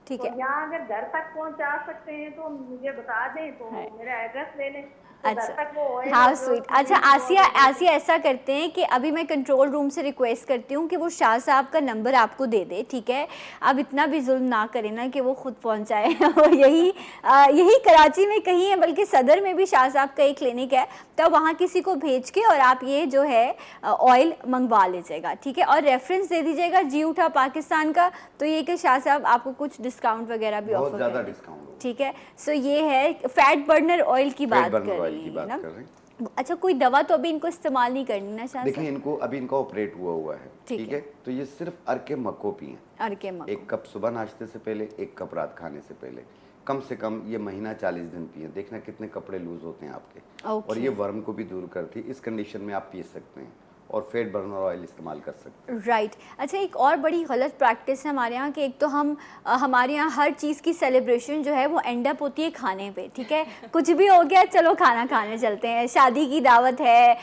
ठीक तो है। यहाँ अगर घर तक पहुँचा सकते हैं तो मुझे बता दें, तो है। मेरा एड्रेस ले लें। तो घर अच्छा, तक वो oil हाँ और जो स्वीट। cream अच्छा वो आसिया, दे दें। आसिया ऐसा करते हैं कि अभी मैं कंट्रोल रूम से रिक्वेस्ट करती हूँ कि वो शाह साहब का नंबर आपको दे दे, ठीक है? अब इतना भी जुल्म ना करें ना कि वो खुद पहुँचाए। और यही कराची में कहीं है, बल्कि सदर में भी शाह साहब का एक क्लिनिक है, तो वहाँ किसी को भेज के और आप ये जो है ऑयल मंगवा लीजिएगा, ठीक है? और रेफरेंस दे दीजिएगा जी उठा पाकिस्तान का, तो ये कि शाह साहब आपको कुछ डिस्काउंट वगैरह भी बहुत ऑफर ज़्यादा करेंगे, डिस्काउंट होगा। ठीक है? सो ये है फैट बर्नर ऑयल की बात फैट बर्नर कर ऑयल रही की है बात ना? कर रहे हैं। अच्छा, कोई दवा तो अभी इनको इस्तेमाल नहीं करनी ना शाह देखिए साहब? अभी इनका ऑपरेट हुआ है, ठीक ठीक है। है? तो ये सिर्फ अर्के मक्को पिए। अरे के मक 1 कप सुबह नाश्ते से पहले, 1 कप रात खाने से पहले। कम से कम ये महीना 40 दिन पिए, देखना कितने कपड़े लूज होते हैं आपके। ओके। और ये वर्म को भी दूर करती है। इस कंडीशन में आप पी सकते हैं और फैट बर्नर ऑयल इस्तेमाल कर सकते हैं। राइट। अच्छा, एक और बड़ी गलत प्रैक्टिस है हमारे यहाँ कि एक तो हमारे यहाँ हर चीज़ की सेलिब्रेशन जो है वो एंड अप होती है खाने पे, ठीक है? कुछ भी हो गया, चलो खाना खाने चलते हैं, शादी की दावत है,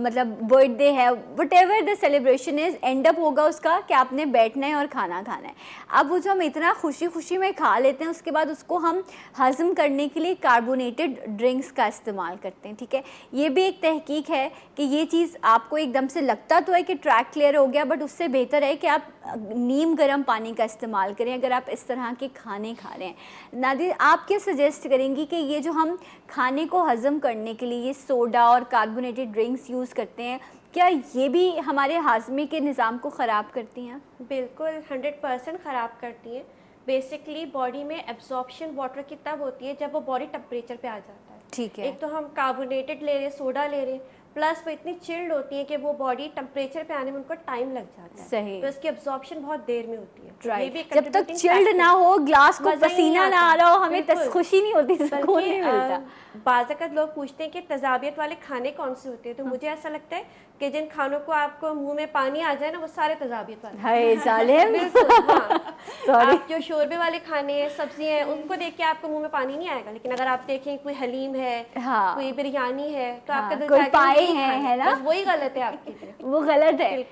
मतलब बर्थडे है, what ever the celebration is, and up होगा उसका कि आपने बैठना है और खाना खाना है। अब वो जो हम इतना खुशी खुशी में खा लेते हैं, उसके बाद उसको हम हज़म करने के लिए कार्बोनेटेड ड्रिंक्स का इस्तेमाल करते हैं, ठीक है? ये भी एक तहकीक है कि ये चीज़ आपको एकदम से लगता तो है कि ट्रैक क्लियर हो गया, बट उससे बेहतर है कि आप नीम गर्म पानी का इस्तेमाल करें अगर आप इस तरह के खाने खा रहे हैं। नादिर, आप क्या सजेस्ट करेंगी कि ये जो हम खाने को हज़म करने के लिए ये सोडा और कार्बोनेटेड ड्रिंक्स यूज़ करते हैं, क्या ये भी हमारे हाजमे के निज़ाम को ख़राब करती हैं? बिल्कुल 100% ख़राब करती हैं। बेसिकली बॉडी में एब्जॉर्प्शन वाटर की तब होती है जब वो बॉडी टेम्परेचर पे आ जाता है। ठीक है। एक तो हम कार्बोनेटेड ले रहे हैं, सोडा ले रहे हैं, प्लस वो इतनी चिल्ड होती है कि वो बॉडी टेम्परेचर पे आने में उनको टाइम लग जाता है। सही। तो इसकी एब्जॉर्प्शन बहुत देर में होती है। ये भी राइट। एक जब तक contributing चिल्ड factor ना हो, ग्लास को मज़ा ही नहीं पसीना ना आता। आ रहा हो, हमें बिल्कुल। खुशी नहीं होती, सुकून बल्कि नहीं मिलता। बाज़ लोग पूछते हैं कि तजाबियत वाले खाने कौन से होते हैं, तो मुझे ऐसा लगता है कि जिन खानों को आपको मुंह में पानी आ जाए ना, वो सारे तजाबियत वाले। हाय जालिम। बिल्कुल, हाँ। सॉरी। आप जो शोरबे वाले खाने हैं, सब्जियां हैं, उनको देख के आपको मुंह में पानी नहीं आएगा, लेकिन अगर आप देखें कोई हलीम है, हाँ। कोई बिरयानी है, तो हाँ, आपका दिल कोई चाहेगा पाए यही हैं, खाना है ना? बस वही गलत है आपके लिए। वो गलत है।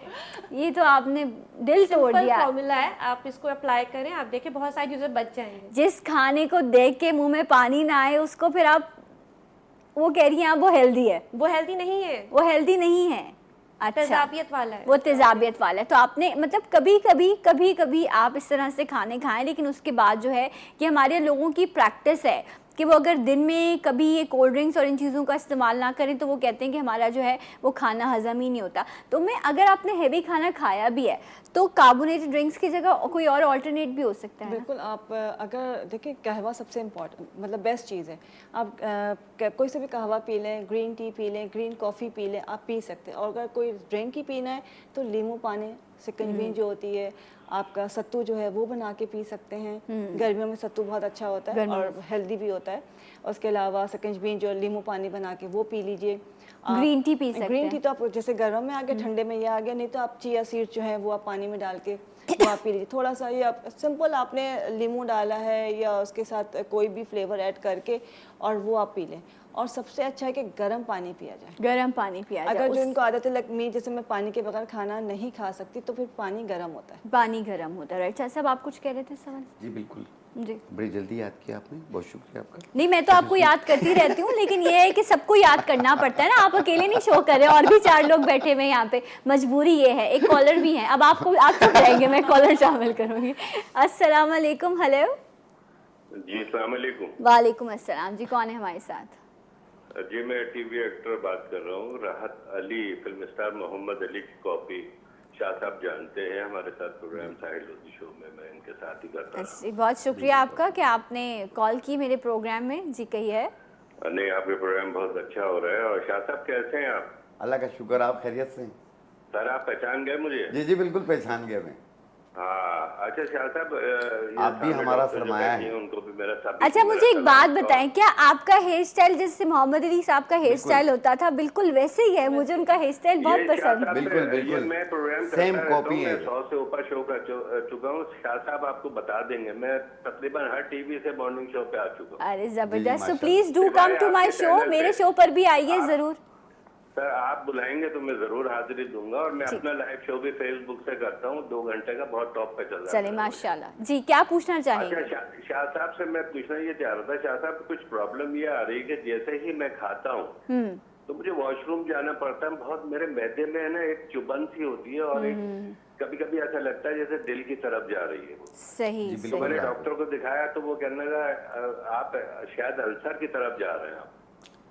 ये तो आपने दिल तोड़ सिंपल दिया। फॉर्मूला है, आप इसको अप्लाई करें, आप देखिए बहुत सारी चीजें बच जाएंगे। जिस खाने को देख के मुंह में पानी ना आए, उसको फिर आप वो कह रही हैं आप वो हेल्दी है। वो हेल्दी नहीं है, वो हेल्दी नहीं है। अच्छा, तेजाबियत वाला है। वो तेजाबियत वाला है। तो आपने मतलब कभी कभी आप इस तरह से खाने खाएं, लेकिन उसके बाद जो है कि हमारे लोगों की प्रैक्टिस है कि वो अगर दिन में कभी ये कोल्ड ड्रिंक्स और इन चीज़ों का इस्तेमाल ना करें तो वो कहते हैं कि हमारा जो है वो खाना हज़म ही नहीं होता। तो मैं अगर आपने हैवी खाना खाया भी है तो कार्बोनेटेड ड्रिंक्स की जगह कोई और ऑल्टरनेट भी हो सकता है ना? बिल्कुल। आप अगर देखिए, कहवा सबसे इम्पॉर्टेंट मतलब बेस्ट चीज़ है। आप कोई से भी कहवा पी लें, ग्रीन टी पी लें, ग्रीन कॉफ़ी पी लें, आप पी सकते हैं। और अगर कोई ड्रिंक ही पीना है तो नींबू पानी शिकंजी जो होती है, आपका सत्तू जो है वो बना के पी सकते हैं। गर्मियों में सत्तू बहुत अच्छा होता है और हेल्दी भी होता है। उसके अलावा शिकंजी जो नींबू पानी बना के वो पी लीजिए। ग्रीन टी पी सकते हैं। ग्रीन टी तो आप जैसे गर्म में आ गया, ठंडे में ये आ गया, नहीं तो आप चिया सीड जो है वो आप पानी में डाल के वो आप पी लीजिए। थोड़ा सा ये आप सिंपल आपने नींबू डाला है या उसके साथ कोई भी फ्लेवर ऐड करके और वो आप पी लें। और सबसे अच्छा है कि गर्म पानी पिया जाए। गर्म पानी पिया जाए। अगर जो इनको आदत है लाइक मी, जैसे मैं पानी के बगैर खाना नहीं खा सकती, तो फिर पानी गर्म होता है। पानी गर्म होता है, राइट। शाह साहब आप कुछ कह रहे थे सवाल? जी बिल्कुल, जी। बड़ी जल्दी याद किया आपने, बहुत शुक्रिया आपका। नहीं, मैं तो आपको याद करती रहती हूँ, लेकिन ये है कि सबको याद करना पड़ता है ना, आप अकेले नहीं शो कर रहे, और भी 4 लोग बैठे हुए हैं यहाँ पे, मजबूरी ये है। एक कॉलर भी है, अब आपको आप तो करेंगे, मैं कॉलर शामिल करूंगी। अस्सलाम वालेकुम। हेलो जी, अस्सलाम वालेकुम। वालेकुम अस्सलाम जी, कौन है हमारे साथ? जी, मैं टीवी एक्टर बात कर रहा हूँ, राहत अली, फिल्म स्टार मोहम्मद अली की कॉपी। शाह साहब जानते हैं, हमारे साथ प्रोग्राम साहिल लोधी शो में मैं इनके साथ ही करता हूँ। बहुत शुक्रिया आपका कि आपने कॉल की मेरे प्रोग्राम में। जी कहिए। नहीं, आपके प्रोग्राम बहुत अच्छा हो रहा है। और शाह साहब कैसे हैं आप? अल्लाह का शुक्र, आप खैरियत से हैं? सर आप पहचान गए मुझे? जी जी बिल्कुल पहचान गया मैं। हाँ, अच्छा शाह साहब, आप भी हमारा सरमाया है। उनको भी मेरा सब। अच्छा, मुझे एक बात बताएं, क्या आपका हेयर स्टाइल जैसे मोहम्मद अली साहब का हेयर स्टाइल होता था, बिल्कुल वैसे ही है? मुझे उनका हेयर स्टाइल बहुत पसंद है। बिल्कुल बिल्कुल, मैं प्रोग्राम सेम कॉपी है। 100 से ऊपर शो कर चुका हूँ। शाह साहब आपको बता देंगे, मैं तकरीबन हर टीवी से मॉर्निंग शो पे आ चुका हूँ। अरे जबरदस्त। सो माशाल्लाह। Please do come to my show, मेरे शो पर भी आइए जरूर। सर आप बुलाएंगे तो मैं जरूर हाजिरी दूंगा। और मैं अपना लाइव शो भी फेसबुक से करता हूँ, 2 घंटे का, बहुत टॉप पे चल रहा है। चले माशाल्लाह जी, क्या पूछना चाहेंगे? अच्छा, शाह साहब से मैं पूछना ये चाह रहा था, शाह साहब कुछ प्रॉब्लम ये आ रही है कि जैसे ही मैं खाता हूँ तो मुझे वॉशरूम जाना पड़ता है। बहुत मेरे मैदे में है ना एक चुभन सी होती है, और एक कभी कभी ऐसा लगता है जैसे दिल की तरफ जा रही है। सही जी, तो मैंने सही। डॉक्टर को दिखाया तो वो कहने लगा आप शायद अल्सर की तरफ जा रहे हैं आप।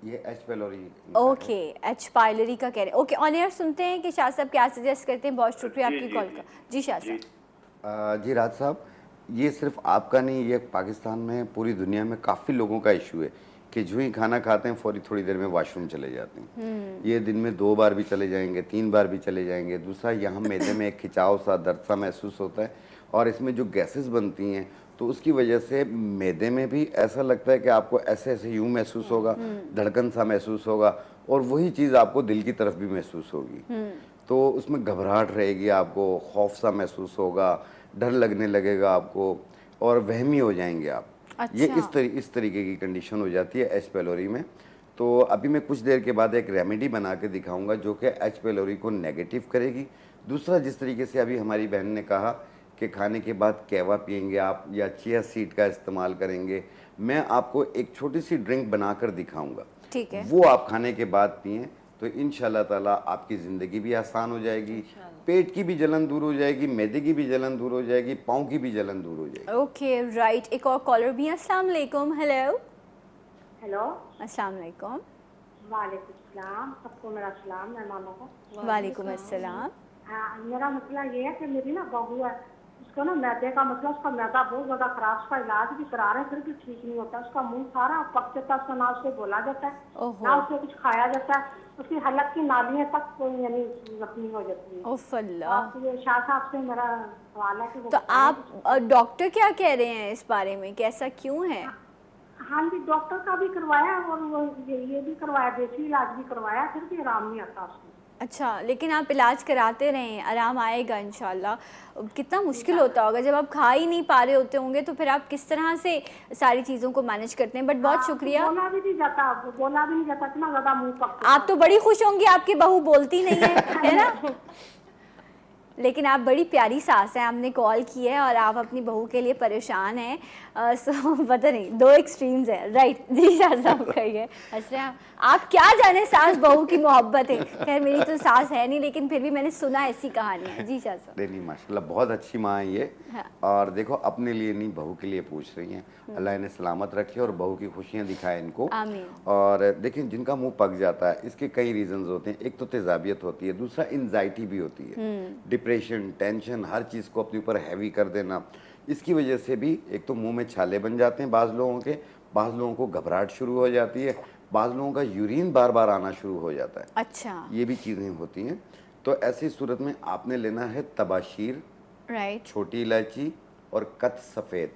ये एच पेलोरी। ओके, एच पाइलरी का कह रहे हैं। ओके, ऑन एयर सुनते हैं कि शाह साहब क्या सजेस्ट करते हैं। बहुत शुक्रिया जी, आपकी जी, कॉल जी। का। जी शाह साहब। जी राज साहब, ये सिर्फ आपका नहीं, ये पाकिस्तान में पूरी दुनिया में काफ़ी लोगों का इशू है कि जो ही खाना खाते हैं फौरी थोड़ी देर में वॉशरूम चले जाते हैं। ये दिन में 2 बार भी चले जाएंगे, 3 बार भी चले जाएंगे। दूसरा, यहाँ मैदे में एक खिंचाव सा, दर्द सा महसूस होता है, और इसमें जो गैसेस बनती हैं तो उसकी वजह से मैदे में भी ऐसा लगता है कि आपको ऐसे ऐसे यूं महसूस होगा, धड़कन सा महसूस होगा, और वही चीज़ आपको दिल की तरफ भी महसूस होगी। तो उसमें घबराहट रहेगी, आपको खौफ सा महसूस होगा, डर लगने लगेगा आपको, और वहमी हो जाएंगे आप। ये इस तरीके की कंडीशन हो जाती है एच पेलोरी में। तो अभी मैं कुछ देर के बाद एक रेमेडी बना के दिखाऊंगा जो कि एच पेलोरी को नेगेटिव करेगी। दूसरा, जिस तरीके से अभी हमारी बहन ने कहा कि खाने के बाद कहवा पिएंगे आप या चिया सीड का इस्तेमाल करेंगे, मैं आपको एक छोटी सी ड्रिंक बनाकर दिखाऊंगा। ठीक है। वो आप खाने के बाद पिएं तो इंशाल्लाह ताला आपकी ज़िंदगी भी आसान हो जाएगी, पेट की भी जलन दूर हो जाएगी, मैदे की भी जलन दूर हो जाएगी, पाँव की भी जलन दूर हो जाएगी। ओके राइट, एक और कॉलर भी है। अस्सलाम वालेकुम। हेलो। हेलो, अस्सलाम वालेकुम। वालेकुम सलाम, सबको मेरा सलाम मेहमानों को। वालेकुम अस्सलाम। हाँ, मेरा मसला ये है कि मेरी ना बहू है, उसको ना मैदे का मसला, उसका मैदा बहुत ज़्यादा खराब, उसका इलाज भी करा रहे हैं फिर भी ठीक नहीं होता। उसका मुंह सारा पक जाता है, उसका ना उससे बोला जाता है, ना उससे कुछ खाया जाता है, उसकी हलक की नालियाँ तक कोई यानी जख्मी हो जाती है। ओफ अल्लाह। आप ये शाह साहब से मेरा सवाल है कि वो तो आप डॉक्टर क्या कह रहे हैं इस बारे में, कैसा क्यों है? हाँ जी, डॉक्टर का भी करवाया और वो ये भी करवाया, देसी इलाज भी करवाया, फिर भी आराम नहीं आता उसको। अच्छा, लेकिन आप इलाज कराते रहें, आराम आएगा इंशाल्लाह। कितना मुश्किल होता होगा जब आप खा ही नहीं पा रहे होते होंगे, तो फिर आप किस तरह से सारी चीज़ों को मैनेज करते हैं। बट बहुत शुक्रिया। बोला भी नहीं जाता, बोला भी नहीं जाता, इतना ज़्यादा मुंह पक। आप तो बड़ी खुश होंगी, आपकी बहू बोलती नहीं है ना? लेकिन आप बड़ी प्यारी सास हैं, आपने कॉल की है और आप अपनी बहू के लिए परेशान हैं। सो पता नहीं, 2 एक्सट्रीम्स हैं, राइट? जी शाह साहब कहिए। अच्छा, आप क्या जाने सास बहू की मोहब्बत है। खैर मेरी तो सास है नहीं, लेकिन फिर भी मैंने सुना ऐसी कहानियाँ। जी शाह साहब। नहीं माशाल्लाह बहुत अच्छी माँ है ये। हाँ। और देखो, अपने लिए नहीं बहू के लिए पूछ रही हैं। अल्लाह इन्हें सलामत रखे और बहू की खुशियाँ दिखाए इनको। आमीन। और देखिए, जिनका मुंह पक जाता है इसके कई रीजंस होते हैं। एक तो तेजाबियत होती है, दूसरा एंजाइटी भी होती है, डिप्रेशन, टेंशन, हर चीज़ को अपने ऊपर हैवी कर देना। इसकी वजह से भी एक तो मुंह में छाले बन जाते हैं बाज़ लोगों के, बाज़ लोगों को घबराहट शुरू हो जाती है, बाज़ लोगों का यूरिन बार बार आना शुरू हो जाता है। अच्छा, ये भी चीज़ें होती हैं। तो ऐसी सूरत में आपने लेना है तबाशीर, राइट। छोटी इलायची और कत सफ़ेद।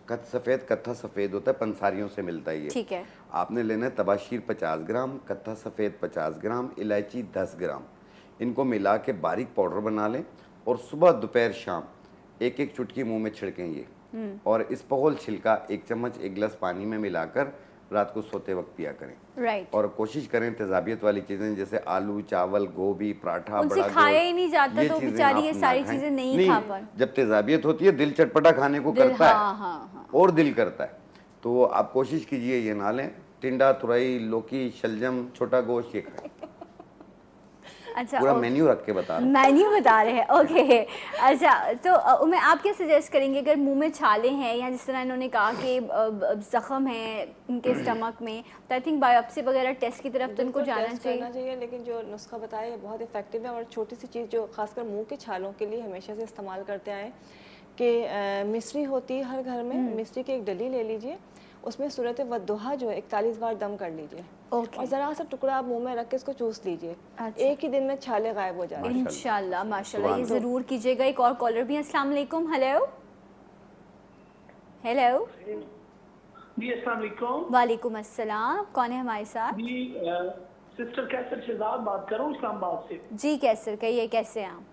कत सफ़ेद कत्था सफ़ेद होता है, पंसारियों से मिलता है ये। ठीक है। आपने लेना है तबाशीर 50 ग्राम, कत्था सफ़ेद 50 ग्राम, इलायची 10 ग्राम। इनको मिला के बारीक पाउडर बना लें और सुबह दोपहर शाम एक एक चुटकी मुंह में छिड़कें ये। और इस पहोल छिलका 1 चम्मच 1 गिलास पानी में मिलाकर रात को सोते वक्त पिया करें। राइट। और कोशिश करें तेजाबियत वाली चीज़ें जैसे आलू, चावल, गोभी, पराठा, उनसे बड़ा खाया गोश्त, ही नहीं जाता, ये तो चीज़ें बेचारी आप ये ना सारी खाएं। चीज़ें नहीं खा पाए। जब तेजाबियत होती है दिल चटपटा खाने को दिल, करता हाँ, है हाँ। और दिल करता है, तो आप कोशिश कीजिए ये ना लें। टिंडा, तुरई, लौकी, शलजम, छोटा गोश्त ये खाएं। अच्छा, पूरा मेन्यू रख के बता रहा हूँ। मेन्यू बता रहे हैं, ओके। अच्छा, तो मैं आप क्या सजेस्ट करेंगे अगर मुंह में छाले हैं, या जिस तरह इन्होंने कहा कि जख्म है उनके स्टमक में, तो आई थिंक बायोप्सी वगैरह टेस्ट की तरफ तो उनको बिल्कुल जाना टेस्ट चाहिए। करना चाहिए, लेकिन जो नुस्खा बताया है बहुत इफेक्टिव है। और छोटी सी चीज़ जो खासकर मुंह के छालों के लिए हमेशा से इस्तेमाल करते आए कि मिश्री होती है हर घर में, मिश्री की एक डली ले लीजिए, उसमें सूरत वद्दुहा जो है 41 बार दम कर लीजिए। ओके। और ज़रा सा टुकड़ा आप मुंह में रख के इसको चूस लीजिए। अच्छा। एक ही दिन में छाले गायब हो जाएंगे। इंशाल्लाह, माशाल्लाह, ये सुभान ज़रूर कीजिएगा। एक और कॉलर भी हैं। अस्सलाम वालेकुम। Hello hello. जी अस्सलाम वालेकुम। वालेकुम अस्सलाम, कौन है हमारे साथ? जी सिस्टर कैसर शहजाद बात कर रहा हूँ इस्लामाबाद से। जी कैसर, कहिए कैसे हैं आप?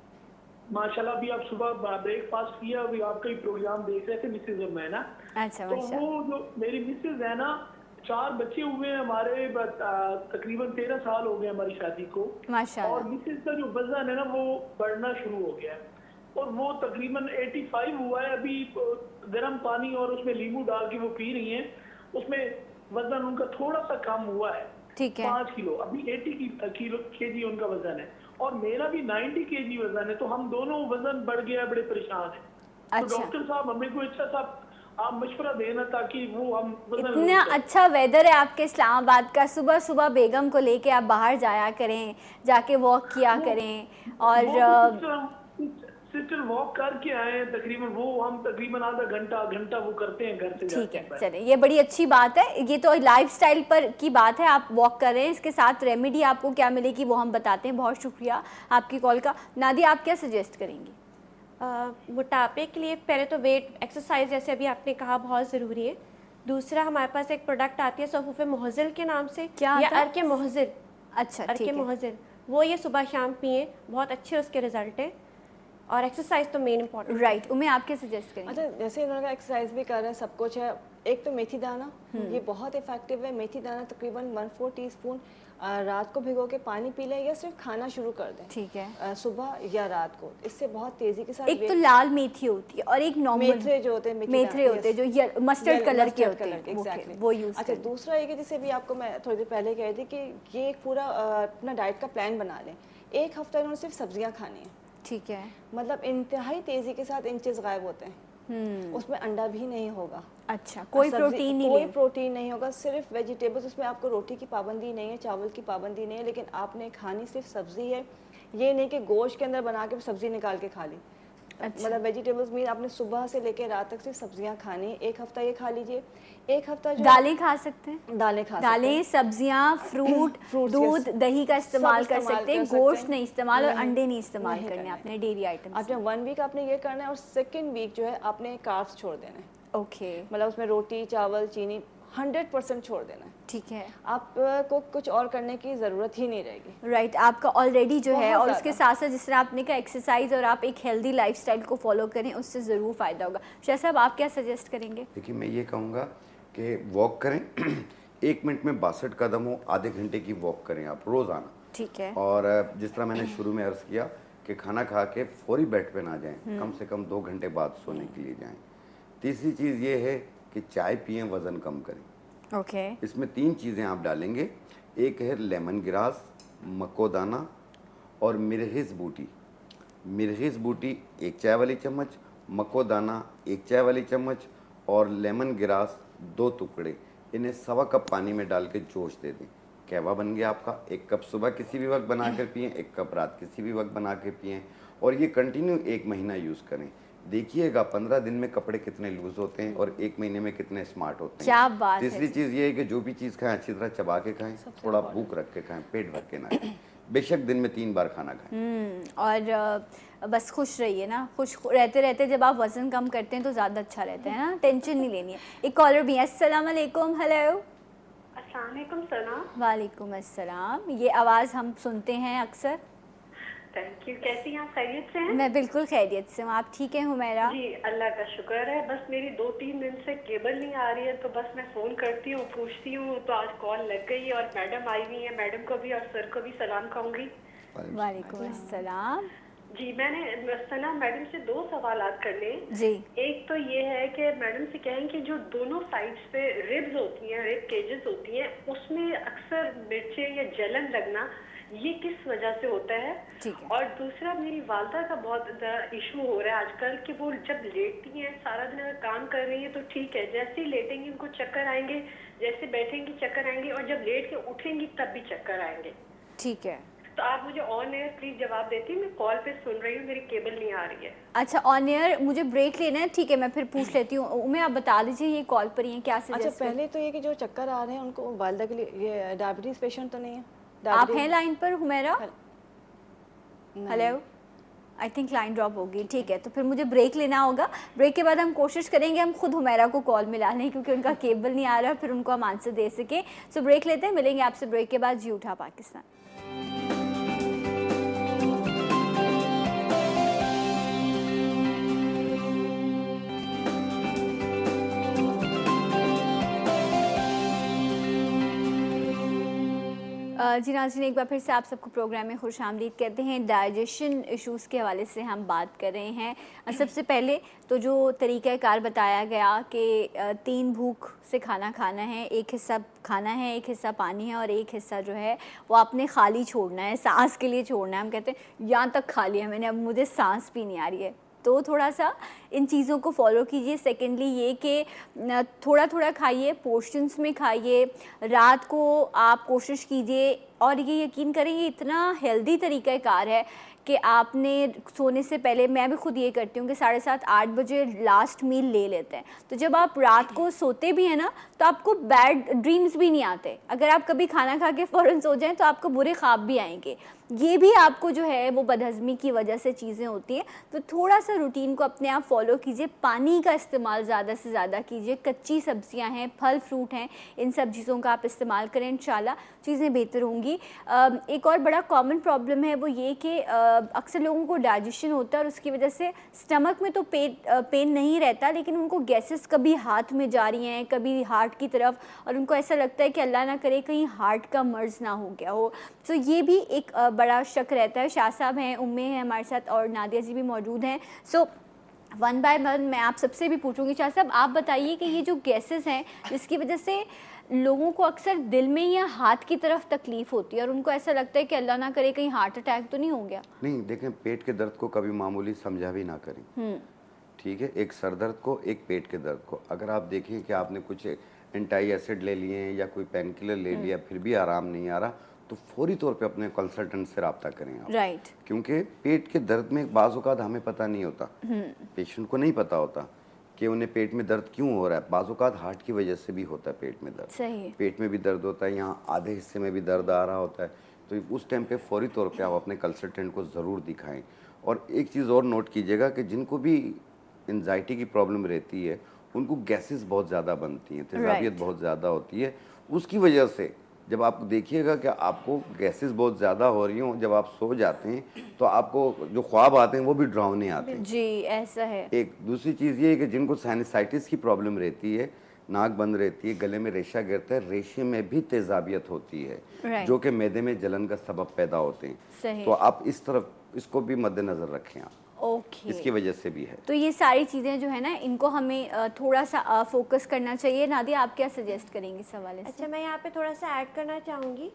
माशाल्लाह अभी आप सुबह ब्रेकफास्ट किया, अभी आपका ही प्रोग्राम देख रहे थे मिसेज और मैं ना। अच्छा, तो माशाल्लाह। वो जो मेरी मिसेज है ना, 4 बच्चे हुए हैं हमारे, तकरीबन 13 साल हो गए हमारी शादी को। और माशाल्लाह। मिसेज का जो वजन है ना वो बढ़ना शुरू हो गया है, और वो तकरीबन 85 हुआ है। अभी गर्म पानी और उसमें नींबू डाल के वो पी रही हैं, उसमें वजन उनका थोड़ा सा कम हुआ है, ठीक है। 5 किलो। अभी 80 केजी उनका वजन है, और मेरा भी 90 केजी वजन है, तो हम दोनों वजन बढ़ गया, बड़े परेशान हैं। तो अच्छा। डॉक्टर साहब हमें कोई अच्छा सा आप मशवरा देना ताकि वो हम वजन इतना लूज कर। अच्छा वेदर है आपके इस्लामाबाद का, सुबह सुबह बेगम को लेके आप बाहर जाया करें, जाके वॉक किया करें। और सिस्टर वॉक करके आए तकरीबन, वो हम तकरीबन आधा घंटा वो करते हैं घर से ठीक जाके है, बाहर। चलें, ये बड़ी अच्छी बात है। ये तो लाइफस्टाइल पर की बात है, आप वॉक कर रहे हैं, इसके साथ रेमेडी आपको क्या मिलेगी वो हम बताते हैं। बहुत शुक्रिया आपकी कॉल का। नादिया, आप क्या सजेस्ट करेंगी? मोटापे के लिए पहले तो वेट एक्सरसाइज जैसे अभी आपने कहा बहुत ज़रूरी है। दूसरा हमारे पास एक प्रोडक्ट आती है सफ़ूफ़े मुहज़िल के नाम से, क्या या आता है? अर्के मुहज़िल। अच्छा, ठीक अर्के है। मुहज़िल, वो ये सुबह शाम पिए, बहुत अच्छे उसके रिजल्ट हैं। और एक्सरसाइज तो मेन इंपॉर्टेंट। राइट, उमें आप क्या सजेस्ट करेंगे? अच्छा, जैसे इन्होंने एक्सरसाइज भी कर रहे हैं, सब कुछ है। एक तो मेथी दाना, ये बहुत इफेक्टिव है। मेथी दाना तकरीबन 1/4 टीस्पून रात को भिगो के पानी पी लें, या सिर्फ खाना शुरू कर दें, ठीक है। सुबह या रात को। इससे बहुत तेजी के साथ एक तो लाल मेथी होती है और एक नॉर्मल मेथरे जो होते हैं, मेथरे होते हैं जो मस्टर्ड कलर के होते हैं, एग्जैक्टली वो यूज अच्छा, दूसरा एक है जैसे भी आपको मैं थोड़ी देर पहले कह रही थी कि ये एक पूरा अपना डाइट का प्लान बना लें। एक हफ्ता इन्होंने सिर्फ सब्जियां खानी है, ठीक है। मतलब इंतहाई तेजी के साथ इंचेस गायब होते हैं। उसमें अंडा भी नहीं होगा। अच्छा, कोई प्रोटीन नहीं, कोई प्रोटीन नहीं होगा, सिर्फ वेजिटेबल्स। उसमें आपको रोटी की पाबंदी नहीं है, चावल की पाबंदी नहीं है, लेकिन आपने खानी सिर्फ सब्जी है। ये नहीं कि गोश्त के अंदर बना के सब्जी निकाल के खा ली। अच्छा। मतलब वेजिटेबल्स मीन आपने सुबह से लेकर रात तक सिर्फ सब्जियां खानी। एक हफ्ता ये खा लीजिए। एक हफ्ता जो दालें खा सकते हैं, दालें खा सकते दालें, हैं। सब्जियां, फ्रूट, Fruits, दूध, yes. दही का इस्तेमाल कर इस्तेमाल सकते हैं। कर सकते गोश्त हैं। नहीं इस्तेमाल और नहीं, अंडे नहीं इस्तेमाल नहीं करने करना है। आपने डेयरी आइटम्स। आपने 1 वीक आपने ये करना है, और सेकेंड वीक जो है आपने कार्ब्स छोड़ देना है। ओके, मतलब उसमें रोटी, चावल, चीनी 100% छोड़ देना है। ठीक है। आपको कुछ और करने की ज़रूरत ही नहीं रहेगी। राइट, आपका ऑलरेडी जो है, बहुत और उसके साथ साथ जिस तरह आपने कहा एक्सरसाइज और आप एक हेल्दी लाइफस्टाइल को फॉलो करें, उससे ज़रूर फ़ायदा होगा। शाह साहब, आप क्या सजेस्ट करेंगे? देखिए, मैं ये कहूँगा कि वॉक करें 1 मिनट में 62 कदम हो, आधे घंटे की वॉक करें आप रोज़ाना। ठीक है। और जिस तरह मैंने शुरू में अर्ज़ किया कि खाना खा के फौरी बेड पे ना जाएं, कम से कम 2 घंटे बाद सोने के लिए जाएं। तीसरी चीज़ ये है कि चाय पिएं, वज़न कम करें। ओके। इसमें 3 चीज़ें आप डालेंगे। एक है लेमन ग्रास, मकोदाना और मिर्हिज़ बूटी। मिर्हिज़ बूटी 1 चाय वाली चम्मच, मकोदाना 1 चाय वाली चम्मच और लेमन ग्रास 2 टुकड़े। इन्हें 1.25 कप पानी में डाल के जोश दे दें। कहवा बन गया आपका। 1 कप सुबह किसी भी वक्त बना कर पिएँ, 1 कप रात किसी भी वक्त बना के पिएँ, और ये कंटिन्यू 1 महीना यूज़ करें। देखिएगा 15 दिन में कपड़े कितने लूज होते हैं और 1 महीने में कितने स्मार्ट होते हैं। क्या बात है। तीसरी चीज़ ये है कि जो भी चीज़ खाएं अच्छी तरह चबा के खाएं, थोड़ा भूख रख के खाएं, पेट भर के ना खाएं। बेशक दिन में 3 बार खाना खाएं। और बस खुश रहिए ना, खुश रहते रहते जब आप वज़न कम करते हैं तो ज़्यादा अच्छा रहता है ना, टेंशन नहीं लेनी है। एक कॉलर भी है। अस्सलाम वालेकुम। हेलो। अस्सलाम वालेकुम सना। वालेकुम अस्सलाम। ये आवाज़ हम सुनते हैं अक्सर। Thank you. कैसी हैं आप? खैरियत से हैं? मैं बिल्कुल खैरियत से हूँ, आप ठीक हैं हुमैरा? जी अल्लाह का शुक्र है। बस मेरी 2-3 दिन से केबल नहीं आ रही है, तो बस मैं फ़ोन करती हूँ, पूछती हूँ, तो आज कॉल लग गई और मैडम आई हुई है। मैडम को भी और सर को भी सलाम कहूँगी। वालेकुम अस्सलाम। जी मैंने सना मैडम से 2 सवालात करने हैं। जी। एक तो ये है कि मैडम से कहें कि जो दोनों साइड्स पे रिब्स होती हैं, रिब केजेस होती हैं, उसमें अक्सर मिर्चें या जलन लगना, ये किस वजह से होता है? ठीक है। और दूसरा, मेरी वालदा का बहुत इशू हो रहा है आजकल कि वो जब लेटती हैं, सारा दिन अगर काम कर रही हैं तो ठीक है, जैसे ही लेटेंगी उनको चक्कर आएंगे, जैसे बैठेंगी चक्कर आएंगे, और जब लेट के उठेंगी तब भी चक्कर आएंगे। ठीक है। तो आप मुझे ऑन एयर प्लीज जवाब देती हैं, मैं कॉल पे सुन रही हूँ, मेरी केबल नहीं आ रही है। अच्छा, ऑन एयर मुझे ब्रेक लेना है, ठीक है, मैं फिर पूछ लेती हूँ। उम्मे आप बता दीजिए, ये कॉल पर ही हैं, क्या अच्छा, सजेस्ट पहले तो ये कि जो चक्कर आ रहे हैं उनको वालदा के लिए ये डायबिटीज पेशेंट तो नहीं है? आप हैं लाइन पर Humaira? Hello. I think line drop होगी। ठीक है, तो फिर मुझे ब्रेक लेना होगा। ब्रेक के बाद हम कोशिश करेंगे हम खुद हुमैरा को कॉल मिलाने, क्योंकि उनका केबल नहीं आ रहा, फिर उनको हम आंसर दे सकें। सो ब्रेक लेते हैं, मिलेंगे आपसे ब्रेक के बाद। जी उठा पाकिस्तान। जी नाज़रीन, एक बार फिर से आप सबको प्रोग्राम में खुश आमदीद कहते हैं। डाइजेशन इश्यूज़ के हवाले से हम बात कर रहे हैं। सबसे पहले तो जो तरीक़ाकार बताया गया कि 3 भूख से खाना खाना है, एक हिस्सा खाना है, एक हिस्सा पानी है, और एक हिस्सा जो है वो आपने खाली छोड़ना है, सांस के लिए छोड़ना है। हम कहते हैं यहाँ तक खा लिया मैंने, अब मुझे सांस भी नहीं आ रही है, तो थोड़ा सा इन चीज़ों को फॉलो कीजिए। सेकेंडली ये कि थोड़ा थोड़ा खाइए, पोर्शंस में खाइए। रात को आप कोशिश कीजिए, और ये यकीन करें ये इतना हेल्दी तरीक़ाकार है कि आपने सोने से पहले, मैं भी खुद ये करती हूँ कि 7:30-8 बजे लास्ट मील ले लेते हैं। तो जब आप रात को सोते भी हैं ना, तो आपको बैड ड्रीम्स भी नहीं आते। अगर आप कभी खाना खा के फ़ौरन सो जाएं तो आपको बुरे ख्वाब भी आएंगे। ये भी आपको जो है वो बदहज़मी की वजह से चीज़ें होती हैं। तो थोड़ा सा रूटीन को अपने आप फॉलो कीजिए। पानी का इस्तेमाल ज़्यादा से ज़्यादा कीजिए। कच्ची सब्जियां हैं, फल फ्रूट हैं, इन सब चीज़ों का आप इस्तेमाल करें, इंशाल्लाह चीज़ें बेहतर होंगी। एक और बड़ा कॉमन प्रॉब्लम है वो ये कि अक्सर लोगों को डाइजेशन होता है और उसकी वजह से स्टमक में तो पेन नहीं रहता, लेकिन उनको गैसेस कभी हाथ में जा रही हैं, कभी हार्ट की तरफ, और उनको ऐसा लगता है कि अल्लाह ना करे कहीं हार्ट का मर्ज ना हो गया हो। तो ये भी एक बड़ा शक रहता है। शाह साहब हैं, उम्मे हैं हमारे साथ, और नादिया जी भी मौजूद हैं। सो 1 बाय 1 मैं आप सबसे भी पूछूंगी। शाह साहब, आप बताइए कि ये जो गैसेस हैं जिसकी वजह से लोगों को अक्सर दिल में या हाथ की तरफ तकलीफ होती है और उनको ऐसा लगता है कि अल्लाह ना करे कहीं हार्ट अटैक तो नहीं हो गया। नहीं, देखें, पेट के दर्द को कभी मामूली समझा भी ना करें, ठीक है। एक सर दर्द को, एक पेट के दर्द को, अगर आप देखें कि आपने कुछ एंटी एसिड ले लिए हैं या कोई पेन किलर ले लिया, फिर भी आराम नहीं आ रहा, तो फौरी तौर पे अपने कंसल्टेंट से रब्ता करें आप। राइट। क्योंकि पेट के दर्द में बाज़ औक़ात हमें पता नहीं होता, पेशेंट को नहीं पता होता कि उन्हें पेट में दर्द क्यों हो रहा है। बाज़ औक़ात हार्ट की वजह से भी होता है पेट में दर्द। सही। पेट में भी दर्द होता है, यहाँ आधे हिस्से में भी दर्द आ रहा होता है, तो उस टाइम पे फौरी तौर पे आप अपने कंसल्टेंट को ज़रूर दिखाएं। और एक चीज़ और नोट कीजिएगा कि जिनको भी एंजाइटी की प्रॉब्लम रहती है उनको गैसेस बहुत ज़्यादा बनती हैं, तेज़ाबियत बहुत ज़्यादा होती है। उसकी वजह से जब आप देखिएगा कि आपको गैसेस बहुत ज़्यादा हो रही हों, जब आप सो जाते हैं तो आपको जो ख्वाब आते हैं वो भी डरावने आते हैं। जी, ऐसा है। एक दूसरी चीज़ ये है कि जिनको साइनसाइटिस की प्रॉब्लम रहती है, नाक बंद रहती है, गले में रेशा गिरता है, रेशे में भी तेज़ाबियत होती है, जो कि मैदे में जलन का सबब पैदा होते हैं। सही। तो आप इस तरफ इसको भी मद्देनज़र रखें आप। ओके। इसकी वजह से भी है। तो ये सारी चीज़ें जो है ना, इनको हमें थोड़ा सा फोकस करना चाहिए। नादिया, आप क्या सजेस्ट करेंगे इस हवाले से? अच्छा, मैं यहाँ पे थोड़ा सा ऐड करना चाहूँगी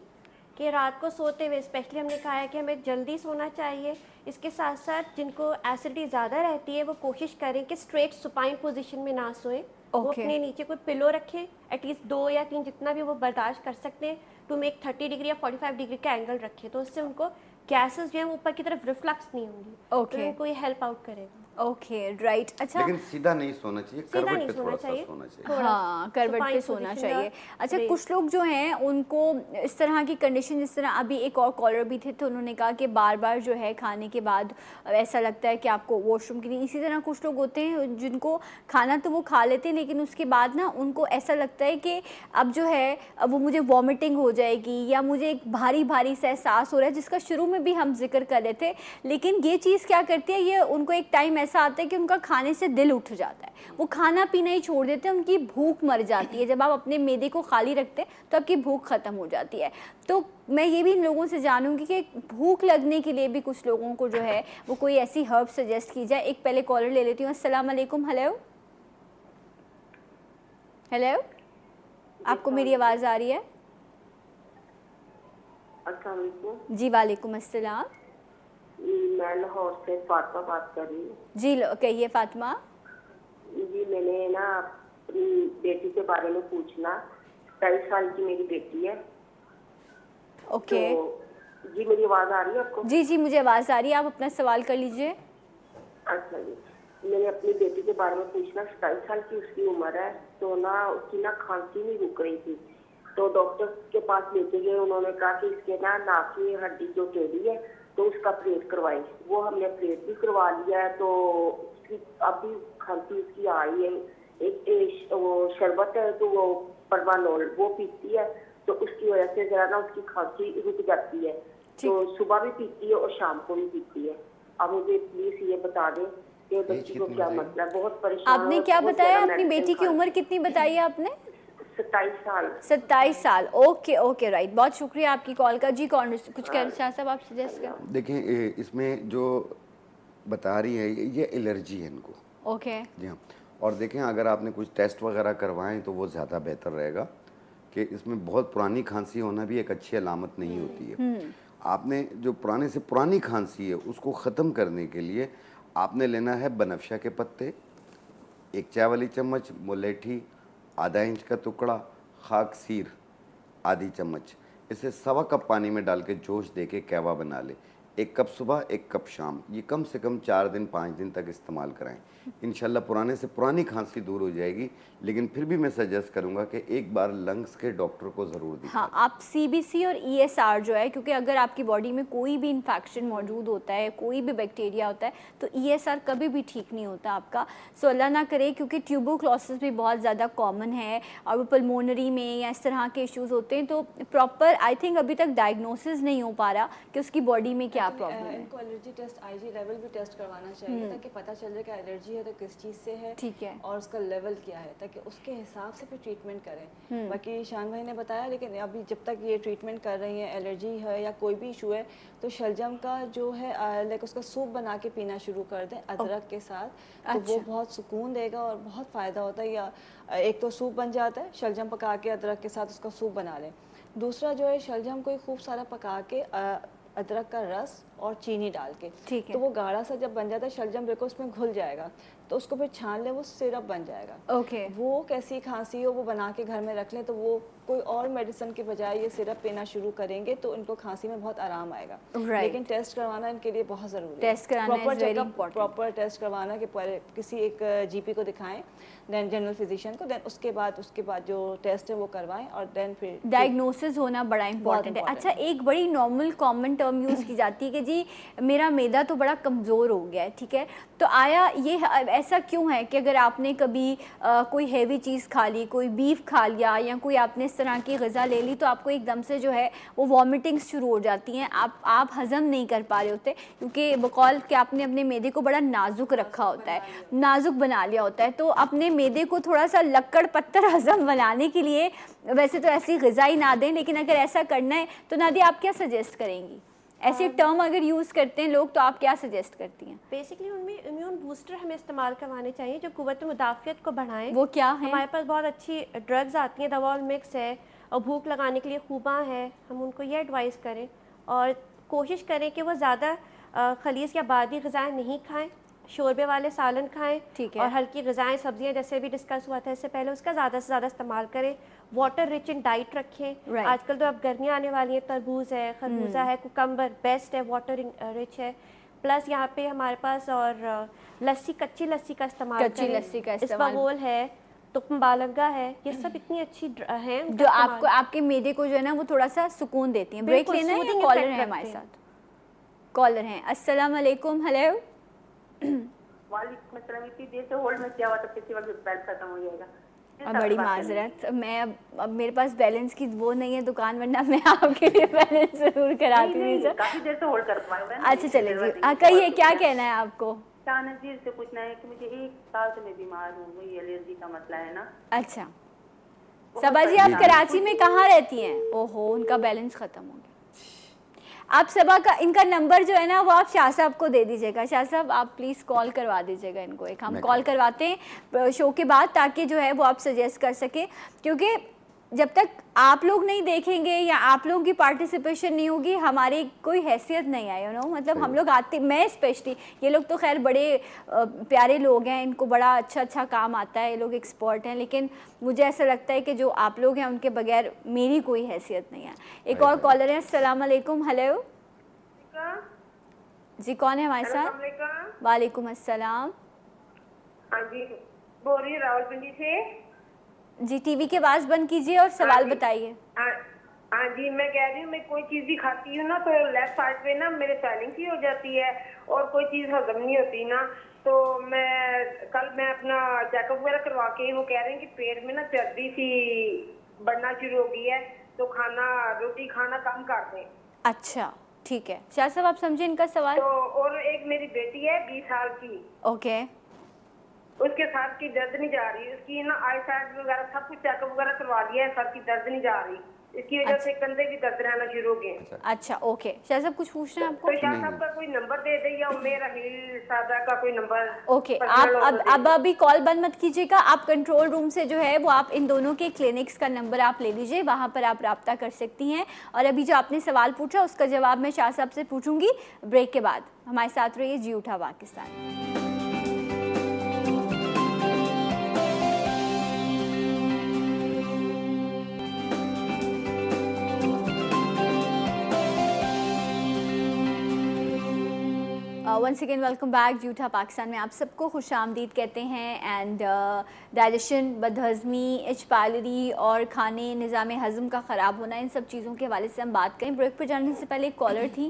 कि रात को सोते हुए स्पेशली हमने कहा है कि हमें जल्दी सोना चाहिए। इसके साथ साथ जिनको एसिडिटी ज़्यादा रहती है वो कोशिश करें कि स्ट्रेट सुपाइन पोजीशन में ना सोएं। वो अपने नीचे कोई पिलो रखें, एटलीस्ट 2 या 3 जितना भी वो बर्दाश्त कर सकते हैं, टू मेक 30 डिग्री या 45 डिग्री का एंगल रखें, तो उससे उनको गैसेस जो है ऊपर की तरफ रिफ्लक्स नहीं होंगी। तो उनको ये हेल्प आउट करेगा। Okay right. अच्छा, लेकिन सीधा नहीं सोना चाहिए, सीधा करवट नहीं पे सोना थोड़ा सा चाहिए। सोना चाहिए। हाँ, करवट पे supine सोना position चाहिए। या अच्छा, raise। कुछ लोग जो हैं उनको इस तरह की कंडीशन, जिस तरह अभी एक और कॉलर भी थे तो उन्होंने कहा कि बार बार जो है खाने के बाद ऐसा लगता है कि आपको वॉशरूम की नहीं। इसी तरह कुछ लोग होते हैं जिनको खाना तो वो खा लेते हैं लेकिन उसके बाद ना उनको ऐसा लगता है कि अब जो है अब वो मुझे वॉमिटिंग हो जाएगी या मुझे एक भारी भारी सा एहसास हो रहा है, जिसका शुरू में भी हम जिक्र कर रहे थे। लेकिन ये चीज़ क्या करती है, ये उनको एक टाइम ऐसा आता है कि उनका खाने से दिल उठ जाता है, वो खाना पीना ही छोड़ देते हैं, उनकी भूख मर जाती है। जब आप अपने मैदे को खाली रखते हैं तो आपकी भूख ख़त्म हो जाती है। तो मैं ये भी इन लोगों से जानूंगी कि भूख लगने के लिए भी कुछ लोगों को जो है वो कोई ऐसी हर्ब सजेस्ट की जाए। एक पहले कॉलर ले लेती हूँ। अस्सलाम वालेकुम। हेलो हेलो, आपको मेरी आवाज़ आ रही है? अस्सलाम वालेकुम। जी वालेकुम अस्सलाम। मैं लाहौर से फातिमा बात कर रही हूँ। जी कहिए फातिमा। जी मैंने ना अपनी बेटी के बारे में पूछना। 23 साल की मेरी बेटी है। ओके। तो जी मेरी आवाज़ आ रही है आपको? जी जी मुझे आवाज़ आ रही है, आप अपना सवाल कर लीजिए। अच्छा जी, मैंने अपनी बेटी के बारे में पूछना। 27 साल की उसकी उम्र है। तो ना उसकी ना खांसी नहीं रुक रही थी, तो डॉक्टर के पास लेके गए। उन्होंने कहा कि इसके ना नाक की हड्डी जो टेढ़ी है तो उसका प्लेट करवाई। वो हमने प्लेट भी करवा लिया है। तो अभी खांसी उसकी आई है। एक वो शरबत है तो वो परवानोल वो पीती है, तो उसकी वजह से जरा ना उसकी खांसी रुक जाती है। तो सुबह भी पीती है और शाम को भी पीती है। अब मुझे प्लीज ये बता दें कि बच्ची को क्या मसला है। बहुत परेशान। आपने क्या बताया, अपनी बेटी की उम्र कितनी बताई है आपने? 27 साल। 27 साल। ओके ओके राइट, बहुत शुक्रिया आपकी कॉल का। जी कौन कुछ कह शाह साहब आप सजेस्ट करें? देखें इसमें जो बता रही है ये एलर्जी है इनको। ओके जी हाँ। और देखें अगर आपने कुछ टेस्ट वगैरह करवाएं तो वो ज़्यादा बेहतर रहेगा कि इसमें बहुत पुरानी खांसी होना भी एक अच्छी अलामत नहीं होती है। आपने जो पुराने से पुरानी खांसी है उसको ख़त्म करने के लिए आपने लेना है बनफशा के पत्ते, एक चाय वाली चम्मच मुलेठी, आधा इंच का टुकड़ा खाक सीर आधी चम्मच, इसे 1.25 कप पानी में डाल के जोश दे के कहवा बना ले। 1 कप सुबह 1 कप शाम, ये कम से कम 4 दिन 5 दिन तक इस्तेमाल कराएं। इंशाल्लाह पुराने से पुरानी खांसी दूर हो जाएगी। लेकिन फिर भी मैं सजेस्ट करूंगा कि एक बार लंग्स के डॉक्टर को ज़रूर दिखाएं। हाँ, आप CBC और ESR जो है, क्योंकि अगर आपकी बॉडी में कोई भी इन्फेक्शन मौजूद होता है, कोई भी बैक्टीरिया होता है, तो ESR कभी भी ठीक नहीं होता आपका। सो अल्लाह ना करे, क्योंकि ट्यूबरक्लोसिस भी बहुत ज़्यादा कॉमन है और वो पल्मोनरी में या इस तरह के इश्यूज़ होते हैं। तो प्रॉपर आई थिंक अभी तक डायग्नोसिस नहीं हो पा रहा कि उसकी बॉडी में क्या प्रॉब्लम है। इनको एलर्जी टेस्ट IG लेवल भी टेस्ट करवाना चाहिए ताकि पता चल जाए कि एलर्जी है तो किस चीज़ से है, ठीक है, और उसका लेवल क्या है, ताकि उसके हिसाब से फिर ट्रीटमेंट करें। बाकी शान भाई ने बताया, लेकिन अभी जब तक ये ट्रीटमेंट कर रही हैं, एलर्जी है या कोई भी इशू है, तो शलजम का जो है लाइक उसका सूप बना के पीना शुरू कर दें अदरक के साथ। तो वो बहुत सुकून देगा और बहुत फ़ायदा होता है। या एक तो सूप बन जाता है, शलजम पका के अदरक के साथ उसका सूप बना लें। दूसरा जो है शलजम को खूब सारा पका के अदरक का रस और चीनी डाल के, ठीक है, तो वो गाढ़ा सा जब बन जाता है शलजम बिल्कुल उसमें घुल जाएगा, तो उसको फिर छान लें, वो सिरप बन जाएगा। ओके। वो कैसी खांसी हो वो बना के घर में रख लें, तो वो कोई और मेडिसिन के बजाय ये सिरप पीना शुरू करेंगे तो इनको खांसी में बहुत आराम आएगा। लेकिन टेस्ट करवाना इनके लिए बहुत ज़रूरी है। टेस्ट कराना proper is very checkup, important. Proper test करवाना कि पहले किसी एक GP को दिखाएं, देन जनरल फिजिशियन को, देन उसके बाद जो टेस्ट है वो करवाएं, और देन फिर डायग्नोसिस होना बड़ा इंपॉर्टेंट है। अच्छा, एक बड़ी नॉर्मल कॉमन टर्म यूज़ की जाती है कि जी मेरा मैदा तो बड़ा कमज़ोर हो गया है, ठीक है, तो आया ये ऐसा क्यों है कि अगर आपने कभी कोई हैवी चीज़ खा ली, कोई बीफ खा लिया या कोई आपने इस तरह की ग़िज़ा ले ली, तो आपको एकदम से जो है वो वॉमिटिंग्स शुरू हो जाती हैं, आप हज़म नहीं कर पा रहे होते, क्योंकि बकौल कि आपने अपने मैदे को बड़ा नाजुक रखा होता है, नाजुक बना लिया होता है। तो अपने मैदे को थोड़ा सा लक्कड़ पत्थर हज़म बनाने के लिए वैसे तो ऐसी ग़िज़ा ही ना दें, लेकिन अगर ऐसा करना है तो नादिया आप क्या सजेस्ट करेंगी? ऐसे टर्म अगर यूज़ करते हैं लोग तो आप क्या सजेस्ट करती हैं? बेसिकली उनमें इम्यून बूस्टर हमें इस्तेमाल करवाने चाहिए जो कुव्वत मुदाफ़ियत को बढ़ाएं। वो क्या है? हमारे पास बहुत अच्छी ड्रग्स आती हैं, दवा मिक्स है और भूख लगाने के लिए खूबा है। हम उनको ये एडवाइस करें और कोशिश करें कि वो ज़्यादा खलीज या बादी ग़िज़ाएँ नहीं खाएँ, शोरबे वाले सालन खाएं, ठीक है, और हल्की ग़िज़ाएँ सब्जियां जैसे भी डिस्कस हुआ था इससे पहले, उसका ज़्यादा से ज़्यादा इस्तेमाल करें। वाटर रिच इन डाइट रखें। आजकल तो अब गर्मियाँ आने वाली हैं, तरबूज है, खरबूजा है, कुकम्बर बेस्ट है, वाटर रिच है। प्लस यहाँ पे हमारे पास और लस्सी, कच्ची लस्सी का इस्तेमाल कच्ची लस्सी का इस्तेमाल। इसबगोल है, तुकमबालंगा है, ये सब इतनी अच्छी हैं जो आपको आपके मैदे को जो है ना वो थोड़ा सा सुकून देती हैं। ब्रेक लेना है या कॉलर है हमारे साथ? कॉलर हैं। अस्सलाम वालेकुम। हेलो। वालेकुम अस्सलाम। इतनी देर से होल्ड में किया हुआ था, किसी वक्त बैलेंस खत्म हो जाएगा। बड़ी माजरत, मैं अब मेरे पास बैलेंस की वो नहीं है दुकान, वरना मैं आपके लिए बैलेंस जरूर कराती हूँ सर। काफी देर से होल्ड कर पाए। अच्छा चले जी, कहिए क्या कहना है आपको? शाहनज़ीर से पूछना है कि मुझे 1 साल से मैं बीमार हूँ, वही एलर्जी का मसला है ना। अच्छा सबा जी, आप कराची में कहाँ रहती हैं? ओहो, उनका बैलेंस खत्म हो गया। आप सबा का इनका नंबर जो है ना वो आप शाह साहब को दे दीजिएगा। शाह साहब आप प्लीज़ कॉल करवा दीजिएगा इनको, एक हम कॉल करवाते हैं शो के बाद, ताकि जो है वो आप सजेस्ट कर सके, क्योंकि जब तक आप लोग नहीं देखेंगे या आप लोगों की पार्टिसिपेशन नहीं होगी हमारी कोई हैसियत नहीं है, यू नो। मतलब हम लोग आते, मैं स्पेशली, ये लोग तो खैर बड़े प्यारे लोग हैं, इनको बड़ा अच्छा काम आता है, ये लोग एक्सपर्ट हैं, लेकिन मुझे ऐसा लगता है कि जो आप लोग हैं उनके बगैर मेरी कोई हैसियत नहीं है। एक और कॉलर है। अस्सलाम वालेकुम। हेलो जी, कौन है हमारे साथ? वालेकुम अस्सलाम। हाँ जी, बोल रही रावलपिंडी से जी। टीवी की आवाज़ बंद कीजिए और सवाल बताइए। हाँ जी, मैं कह रही हूँ मैं कोई चीज़ भी खाती हूँ ना तो लेफ्ट साइड पे ना मेरे स्वेलिंग सी हो जाती है और कोई चीज़ हजम नहीं होती ना, तो कल मैं अपना चेकअप वगैरह करवा के वो कह रहे हैं कि पेट में ना चर्बी सी बढ़ना शुरू हो गई है, तो रोटी खाना कम कर दें। अच्छा ठीक है शाह साहब, आप समझे इनका सवाल। तो और एक मेरी बेटी है 20 साल की, ओके, उसके सर की दर्द नहीं जा रही, उसकी ना आई साइड वगैरह सब कुछ चेकअप वगैरह करवा लिया है, सर की दर्द नहीं जा रही, इसकी वजह से कंधे की दर्द रहना शुरू हो गए। अच्छा ओके, शाह साहब कुछ पूछना है आपको? तो शाह साहब का कोई नंबर दे दे या मेरा हिल सादा का कोई नंबर। ओके, आप अब अभी कॉल बंद मत कीजिएगा, आप कंट्रोल रूम से जो है वो आप इन दोनों के क्लिनिक्स का नंबर आप ले लीजिए, वहाँ पर आप रब्ता कर सकती हैं। और अभी जो आपने सवाल पूछा उसका जवाब मैं शाह साहब से पूछूंगी ब्रेक के बाद। हमारे साथ रहिए, जी उठा Pakistan. Once again welcome back. जूठा पाकिस्तान में आप सबको खुश आमदीद कहते हैं। एंड डाइजेशन, बदहज़मी, एच पायलरी और खाने निज़ाम हज़म का ख़राब होना, इन सब चीज़ों के हवाले से हम बात करें। ब्रेक पर जाने से पहले एक कॉलर थी,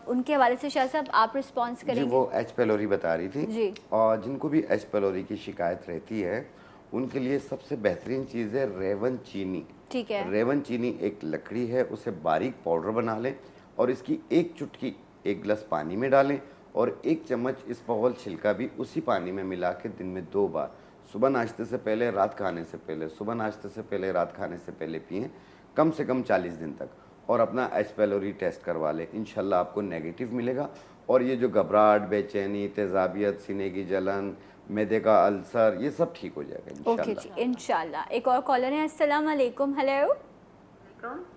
उनके हवाले से शाह साहब आप रिस्पॉन्स करेंगे? जी, वो एच पेलोरी बता रही थी जी। और जिनको भी एच पेलोरी की शिकायत रहती है उनके लिए सबसे बेहतरीन चीज़ है रेवन चीनी। ठीक है। रेवन चीनी एक लकड़ी है, उसे बारीक पाउडर बना लें और इसकी एक चुटकी एक गिलास पानी में डालें और 1 चम्मच इसबगोल छिलका भी उसी पानी में मिला के दिन में 2 बार, सुबह नाश्ते से पहले, रात खाने से पहले, सुबह नाश्ते से पहले, रात खाने से पहले पिएं, कम से कम 40 दिन तक, और अपना एच पेलोरी टेस्ट करवा लें। इंशाल्लाह आपको नेगेटिव मिलेगा और ये जो घबराहट, बेचैनी, तेजाबियत, सीने की जलन, मैदे का अल्सर, ये सब ठीक हो जाएगा इंशाल्लाह। ओके जी, इंशाल्लाह। एक और कॉलर है। अस्सलाम वालेकुम। हेलो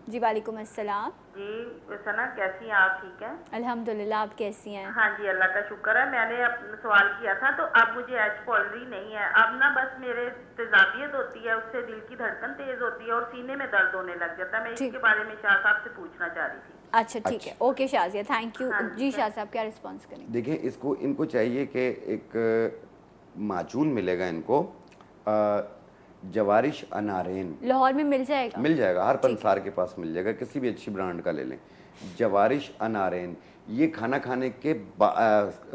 जी। वालेकुम अस्सलाम जी। सना कैसी हैं आप? ठीक हैं अल्हम्दुलिल्लाह, आप कैसी हैं? हाँ जी, अल्लाह का शुक्र है। मैंने अपना सवाल किया था, तो अब मुझे एच पेलोरी नहीं है, अब ना बस मेरे तेजाबियत होती है, उससे दिल की धड़कन तेज होती है और सीने में दर्द होने लग जाता है। मैं इसके बारे में शाह साहब से पूछना चाह रही थी। अच्छा ठीक है, ओके शाजिया, थैंक यू। जी शाह साहब क्या रिस्पॉन्स करेंगे? देखिए, इनको चाहिए कि एक माजून मिलेगा इनको, जवारिश अनारेन, लाहौर में मिल जाएगा? मिल जाएगा, हर पंसार के पास मिल जाएगा, किसी भी अच्छी ब्रांड का ले लें। जवारिश अनारेन, ये खाना खाने के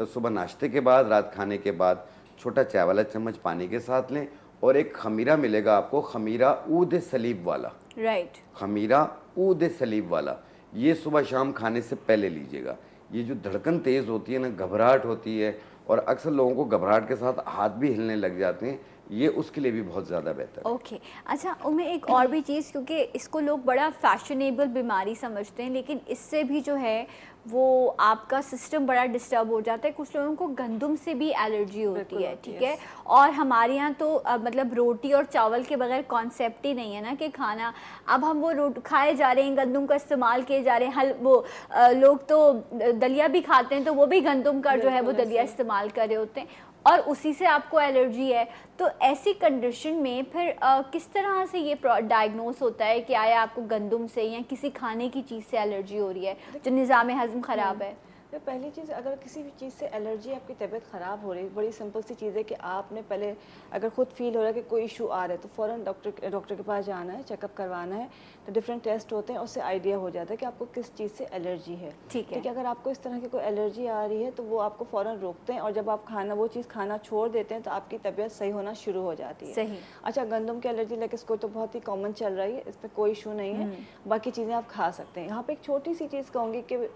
सुबह नाश्ते के बाद, रात खाने के बाद छोटा चाय वाला चम्मच पानी के साथ लें। और एक खमीरा मिलेगा आपको, खमीरा ऊद सलीब वाला, राइट, खमीरा ऊद सलीब वाला, ये सुबह शाम खाने से पहले लीजिएगा। ये जो धड़कन तेज़ होती है ना, घबराहट होती है, और अक्सर लोगों को घबराहट के साथ हाथ भी हिलने लग जाते हैं, ये उसके लिए भी बहुत ज़्यादा बेहतर है। ओके अच्छा, उनमें एक और भी चीज़, क्योंकि इसको लोग बड़ा फैशनेबल बीमारी समझते हैं, लेकिन इससे भी जो है वो आपका सिस्टम बड़ा डिस्टर्ब हो जाता है। कुछ लोगों को गंदम से भी एलर्जी होती है, ठीक है। और हमारे यहाँ तो मतलब रोटी और चावल के बगैर कॉन्सेप्ट ही नहीं है ना कि खाना, अब हम वो रोटी खाए जा रहे हैं, गंदम का इस्तेमाल किए जा रहे हैं। लोग तो दलिया भी खाते हैं, तो वो भी गंदम का जो है वो दलिया इस्तेमाल कर रहे होते हैं और उसी से आपको एलर्जी है। तो ऐसी कंडीशन में फिर किस तरह से ये डायग्नोस होता है कि आया आपको गंदम से या किसी खाने की चीज़ से एलर्जी हो रही है जो निज़ाम हज़म ख़राब है? तो पहली चीज़, अगर किसी भी चीज़ से एलर्जी, आपकी तबीयत ख़राब हो रही है, बड़ी सिंपल सी चीज़ है कि आपने पहले अगर खुद फील हो रहा है कि कोई इशू आ रहा है तो फ़ौरन डॉक्टर के पास जाना है, चेकअप करवाना है। तो डिफरेंट टेस्ट होते हैं, उससे आइडिया हो जाता है कि आपको किस चीज़ से एलर्जी है। ठीक है। अगर आपको इस तरह की कोई एलर्जी आ रही है तो वो आपको फ़ौरन रोकते हैं, और जब आप वो चीज़ खाना छोड़ देते हैं तो आपकी तबीयत सही होना शुरू हो जाती है। सही। अच्छा, गंदम की एलर्जी लेके इसको तो बहुत ही कॉमन चल रही है, इस पर कोई इशू नहीं है, बाकी चीज़ें आप खा सकते हैं। यहाँ पे एक छोटी सी चीज़ कहूँगी कि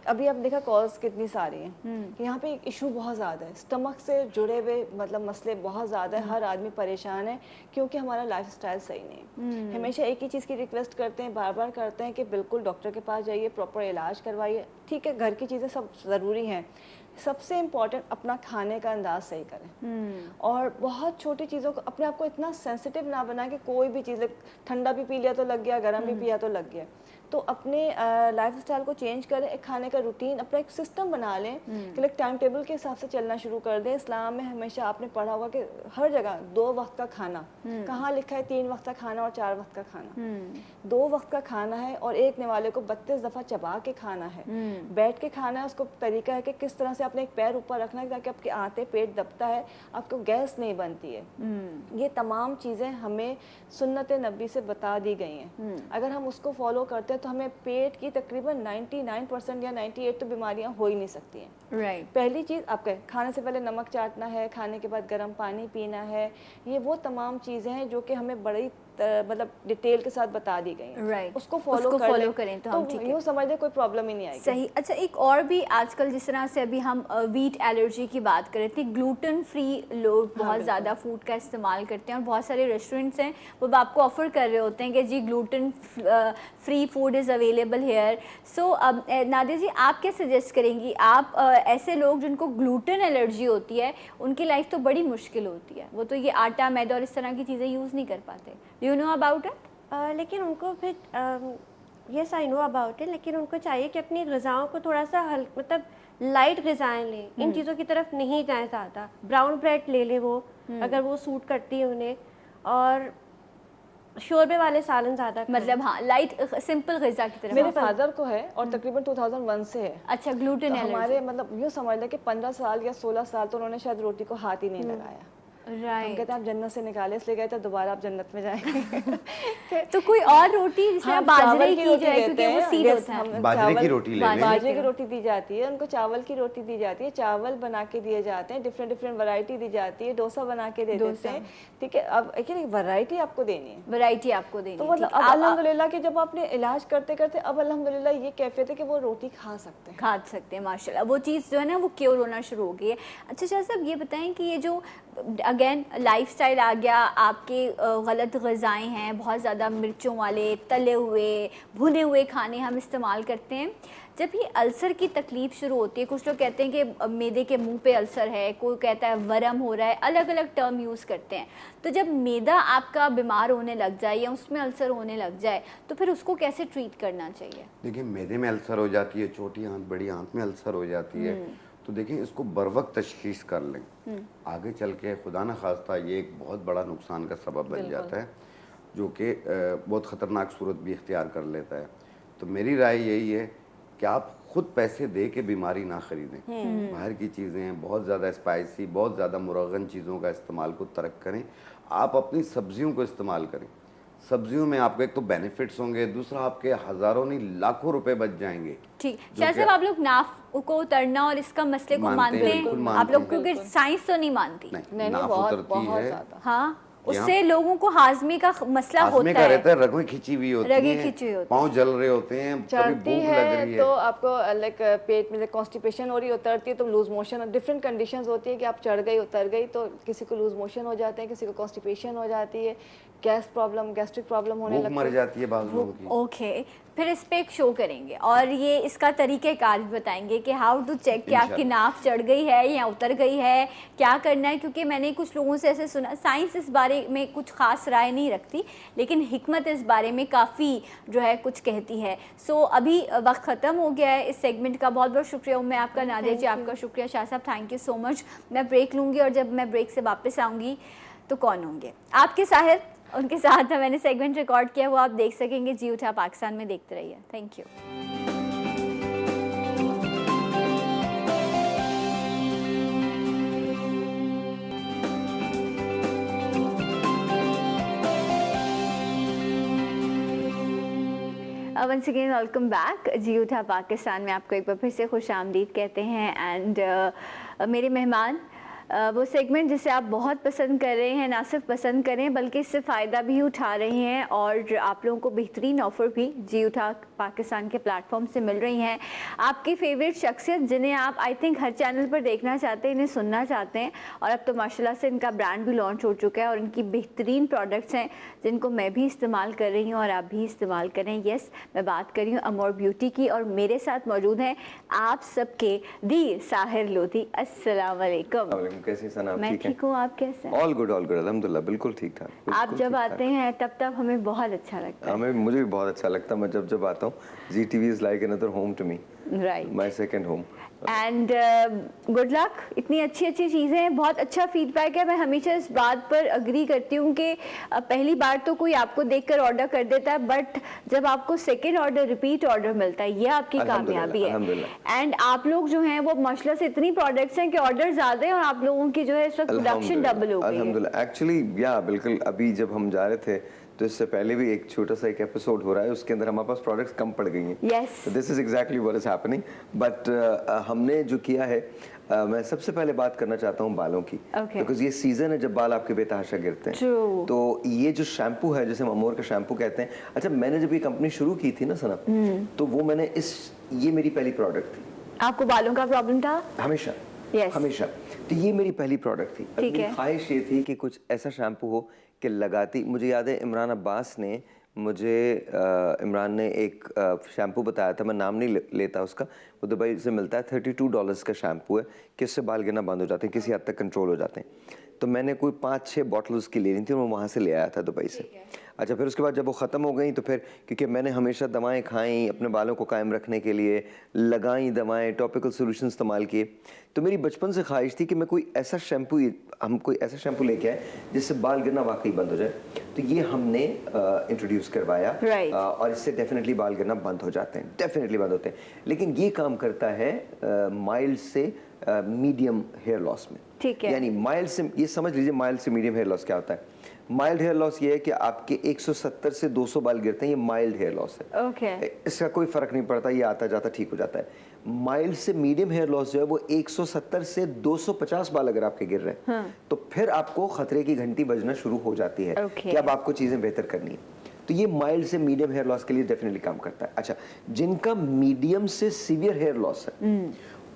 अभी आप देखा कॉल्स कितनी सारी हैं कि यहाँ पे एक इशू बहुत ज़्यादा है, स्टमक से जुड़े हुए मतलब मसले बहुत ज़्यादा है, हर आदमी परेशान है क्योंकि हमारा लाइफस्टाइल सही नहीं है। हमेशा एक ही चीज़ की रिक्वेस्ट करते हैं, बार बार करते हैं कि बिल्कुल डॉक्टर के पास जाइए, प्रॉपर इलाज करवाइए। ठीक है, घर की चीज़ें सब ज़रूरी हैं, सबसे इम्पॉर्टेंट अपना खाने का अंदाज सही करें, और बहुत छोटी चीज़ों को, अपने आप को इतना सेंसिटिव ना बनाएं कि कोई भी चीज़, ठंडा भी पी लिया तो लग गया, गर्म भी पिया तो लग गया। तो अपने लाइफस्टाइल को चेंज करें, एक खाने का रूटीन, अपना एक सिस्टम बना लें कि लाइक टाइम टेबल के हिसाब से चलना शुरू कर दें। इस्लाम में हमेशा आपने पढ़ा होगा कि हर जगह 2 वक्त का खाना, कहाँ लिखा है 3 वक्त का खाना और 4 वक्त का खाना। 2 वक्त का खाना है और एक निवाले को 32 दफ़ा चबा के खाना है, बैठ के खाना है। उसको तरीका है कि किस तरह से अपने एक पैर ऊपर रखना है ताकि आपके आते पेट दबता है, आपको गैस नहीं बनती है। ये तमाम चीज़ें हमें सुन्नत नबी से बता दी गई हैं। अगर हम उसको फॉलो करते हैं तो हमें पेट की तकरीबन 99% या 98 तो बीमारियां हो ही नहीं सकती हैं। राइट। पहली चीज़, आपके खाने से पहले नमक चाटना है, खाने के बाद गर्म पानी पीना है। ये वो तमाम चीज़ें हैं जो कि हमें बड़ी मतलब डिटेल के साथ बता दी गई हैं। राइट। उसको फॉलो करें तो हम यूँ समझ लें कोई प्रॉब्लम ही नहीं आएगी। सही। अच्छा, एक और भी आजकल जिस तरह से अभी हम वीट एलर्जी की बात कर रहे थे, ग्लूटेन फ्री लोग बहुत ज़्यादा फूड का इस्तेमाल करते हैं, और बहुत सारे रेस्टोरेंट्स हैं वो आपको ऑफ़र कर रहे होते हैं कि जी gluten free food is available here. So अब नादिया जी, आप क्या सजेस्ट करेंगी? आप ऐसे लोग जिनको ग्लूटेन एलर्जी होती है उनकी लाइफ तो बड़ी मुश्किल होती है, वो तो ये आटा, मैदा और इस तरह की चीज़ें यूज़ नहीं कर पाते। Do you know about it? लेकिन उनको फिर yes I know about it, लेकिन उनको चाहिए कि अपनी ग़िज़ाओं को थोड़ा सा मतलब लाइट ग़िज़ाएँ लें, इन चीज़ों की तरफ नहीं जाएं ज़्यादा। ब्राउन ब्रेड ले लें वो, अगर वो सूट करती है उन्हें, और शोरबे वाले सालन ज़्यादा, मतलब हाँ, लाइट सिंपल ग़िज़ा की तरफ। मेरे फादर को है और तकरीबन 2001 से है। अच्छा, ग्लूटेन एलर्जी। हमारे मतलब यूँ समझ लें कि 15 साल या 16 साल तो उन्होंने शायद रोटी को हाथ ही नहीं लगाया। राइट। कहते हैं आप जन्नत से निकाले, इसलिए कहते हैं दोबारा आप जन्नत में जाएंगे। तो कोई और रोटी जिसमें बाजरे की जो है, क्योंकि वो सीड होता है, बाजरे की रोटी ले लें। बाजरे की रोटी दी जाती है उनको, चावल की रोटी दी जाती है, चावल बना के दिए जाते हैं, डिफरेंट वैरायटी दी जाती है, डोसा बना के दे देते हैं। ठीक है, अब एक वैरायटी आपको देनी है, वैरायटी आपको देनी तो मतलब अब अल्हम्दुलिल्लाह कि जब आपने इलाज करते करते अब अल्हम्दुलिल्लाह ये कैफियत है कि वो रोटी खा सकते हैं माशाल्लाह। वो चीज़ जो है ना वो क्योर होना शुरू हो गई है। अच्छा शाह साहब, ये बताएं कि ये जो अगेन लाइफस्टाइल आ गया, आपके गलत ग़िज़ाएँ हैं, बहुत ज़्यादा मिर्चों वाले, तले हुए, भुने हुए खाने हम इस्तेमाल करते हैं, जब ये अल्सर की तकलीफ़ शुरू होती है, कुछ लोग कहते हैं कि मैदे के मुंह पे अल्सर है, कोई कहता है वरम हो रहा है, अलग अलग टर्म यूज़ करते हैं। तो जब मैदा आपका बीमार होने लग जाए या उसमें अल्सर होने लग जाए तो फिर उसको कैसे ट्रीट करना चाहिए? देखिए, मैदे में अल्सर हो जाती है, छोटी आंत बड़ी आंत में अल्सर हो जाती है, तो देखिए इसको बर वक्त तशखीस कर लें। आगे चल के खुदा न खास्ता ये एक बहुत बड़ा नुकसान का सबब बन जाता है, जो कि बहुत ख़तरनाक सूरत भी इख्तियार कर लेता है। तो मेरी राय यही है कि आप खुद पैसे दे के बीमारी ना ख़रीदें। बाहर की चीज़ें, बहुत ज़्यादा स्पाइसी, बहुत ज़्यादा मुरगन चीज़ों का इस्तेमाल को तर्क करें। आप अपनी सब्जियों को इस्तेमाल करें। सब्जियों में आपको एक तो बेनिफिट्स होंगे, दूसरा आपके हज़ारों नहीं लाखों रुपए बच जाएंगे। ठीक, शाह साहब, आप लोग नाफ को उतरना और इसका मसले को मानते हैं? आप लोग क्योंकि साइंस तो नहीं मानती। नहीं, नाफ उतरती है। हाँ, उससे लोगों को हाजमे का मसला होता है, रहता है, रगें खिंची हुई होती हैं, पाँव जल रहे होते हैं, कभी भूख लग रही है तो आपको लाइक पेट में कॉन्स्टिपेशन हो रही, उतरती है तो लूज मोशन, डिफरेंट कंडीशंस होती है कि आप चढ़ गई उतर गई, तो किसी को लूज मोशन हो जाते हैं, किसी को कॉन्स्टिपेशन हो जाती है, गैस प्रॉब्लम, गैस्ट्रिक प्रॉब्लम होने लगती है, मर जाती है बाज़ लोगों की। ओके, फिर इस पे एक शो करेंगे और ये इसका तरीक़ेकार भी बताएंगे कि हाउ टू चेक कि आपकी नाफ चढ़ गई है या उतर गई है, क्या करना है। क्योंकि मैंने कुछ लोगों से ऐसे सुना, साइंस इस बारे में कुछ ख़ास राय नहीं रखती, लेकिन हिकमत इस बारे में काफ़ी जो है कुछ कहती है। सो अभी वक्त ख़त्म हो गया है इस सेगमेंट का। बहुत बहुत शुक्रिया मैं आपका, नादिया जी आपका शुक्रिया, शाह साहब थैंक यू सो मच। मैं ब्रेक लूँगी और जब मैं ब्रेक से वापस आऊँगी तो कौन होंगे आपके साहिर, उनके साथ मैंने सेगमेंट रिकॉर्ड किया, वो आप देख सकेंगे जी उठा पाकिस्तान में। देखते रहिए, thank you. Once again welcome back. जी उठा पाकिस्तान में आपको एक बार फिर से खुश आमदीद कहते हैं। एंड मेरे मेहमान वो सेगमेंट जिसे आप बहुत पसंद कर रहे हैं, ना सिर्फ पसंद करें बल्कि इससे फ़ायदा भी उठा रहे हैं और आप लोगों को बेहतरीन ऑफ़र भी जी उठा पाकिस्तान के प्लेटफॉर्म से मिल रही हैं। आपकी फेवरेट शख्सियत जिन्हें आप आई थिंक हर चैनल पर देखना चाहते हैं, इन्हें सुनना चाहते हैं, और अब तो माशाल्लाह से इनका ब्रांड भी लॉन्च हो चुका है और इनकी बेहतरीन प्रोडक्ट्स हैं जिनको मैं भी इस्तेमाल कर रही हूँ और आप भी इस्तेमाल करें। यस, मैं बात कर रही हूँ अमोर ब्यूटी की और मेरे साथ मौजूद हैं आप सबके दी साहिर लोधी। अस्सलाम वालेकुम। कैसे सना? मैं ठीक हूँ, आप कैसे हैं? ऑल गुड अल्हम्दुलिल्लाह, बिल्कुल ठीक ठाक। आप जब आते हैं तब हमें बहुत अच्छा लगता है। मुझे भी बहुत अच्छा लगता है। मैं जब आता हूँ, Zee TV is like another home to me, right, my second home. And good luck. इतनी अच्छी अच्छी चीज़ें हैं, बहुत अच्छा फीडबैक है। मैं हमेशा इस बात पर अग्री करती हूँ कि पहली बार तो कोई आपको देखकर ऑर्डर कर देता है, बट जब आपको सेकंड ऑर्डर, रिपीट ऑर्डर मिलता है, ये आपकी कामयाबी है। एंड आप लोग जो हैं वो माशाल्लाह से इतनी प्रोडक्ट्स हैं कि ऑर्डर ज़्यादा है और आप लोगों की जो है इस वक्त प्रोडक्शन डबल हो गई है। अल्हम्दुलिल्लाह। एक्चुअली या बिल्कुल, अभी जब हम जा रहे थे तो इससे पहले भी एक छोटा सा एक एपिसोड हो रहा है, उसके अंदर हमारे पास प्रोडक्ट्स कम पड़ गई हैं। Yes, this is exactly what is happening. But हमने जो किया है, मैं सबसे पहले बात करना चाहता हूँ बालों की, बिकॉज ये सीजन है जब बाल आपके बेतहाशा गिरते हैं। तो ये जो शैम्पू है, जैसे हम अमोर का शैम्पू कहते हैं। अच्छा, मैंने जब ये कंपनी शुरू की थी ना सना, तो वो मैंने ये मेरी पहली प्रोडक्ट थी। आपको बालों का प्रॉब्लम था? हमेशा, yes. हमेशा। तो ये मेरी पहली प्रोडक्ट थी। मेरी ख्वाहिश ये थी कि कुछ ऐसा शैम्पू हो कि लगाती, मुझे याद है इमरान अब्बास ने मुझे इमरान ने एक शैम्पू बताया था, मैं नाम नहीं लेता उसका, वो दुबई से मिलता है, $32 का शैम्पू है कि उससे बाल गिरना बंद हो जाते हैं, किसी हद तक कंट्रोल हो जाते हैं। तो मैंने कोई 5-6 बॉटल उसकी ले ली थी और मैं वहाँ से ले आया था दुबई से। अच्छा, फिर उसके बाद जब वो ख़त्म हो गई तो फिर, क्योंकि मैंने हमेशा दवाएं खाई अपने बालों को कायम रखने के लिए, लगाई दवाएं, टॉपिकल सॉल्यूशन इस्तेमाल किए, तो मेरी बचपन से ख्वाहिश थी कि मैं कोई ऐसा शैम्पू लेके आए जिससे बाल गिरना वाकई बंद हो जाए। तो ये हमने इंट्रोड्यूस करवाया, और इससे डेफिनेटली बाल गिरना बंद हो जाते हैं, डेफिनेटली बंद होते हैं। लेकिन ये काम करता है माइल्ड से मीडियम हेयर लॉस में। ठीक है, यानी माइल्ड से, ये समझ लीजिए माइल्ड से मीडियम हेयर लॉस क्या होता है। माइल्ड हेयर लॉस ये है कि आपके 170 से 200 बाल गिरते हैं, ये माइल्ड हेयर लॉस है। इसका कोई फर्क नहीं पड़ता, ये आता जाता ठीक हो जाता है। माइल्ड से मीडियम हेयर लॉस जो है वो 170 से 250 बाल अगर आपके गिर रहे हैं, तो फिर आपको खतरे की घंटी बजना शुरू हो जाती है कि अब आपको चीजें बेहतर करनी है। तो ये माइल्ड से मीडियम हेयर लॉस के लिए डेफिनेटली काम करता है। अच्छा, जिनका मीडियम से सीवियर हेयर लॉस है,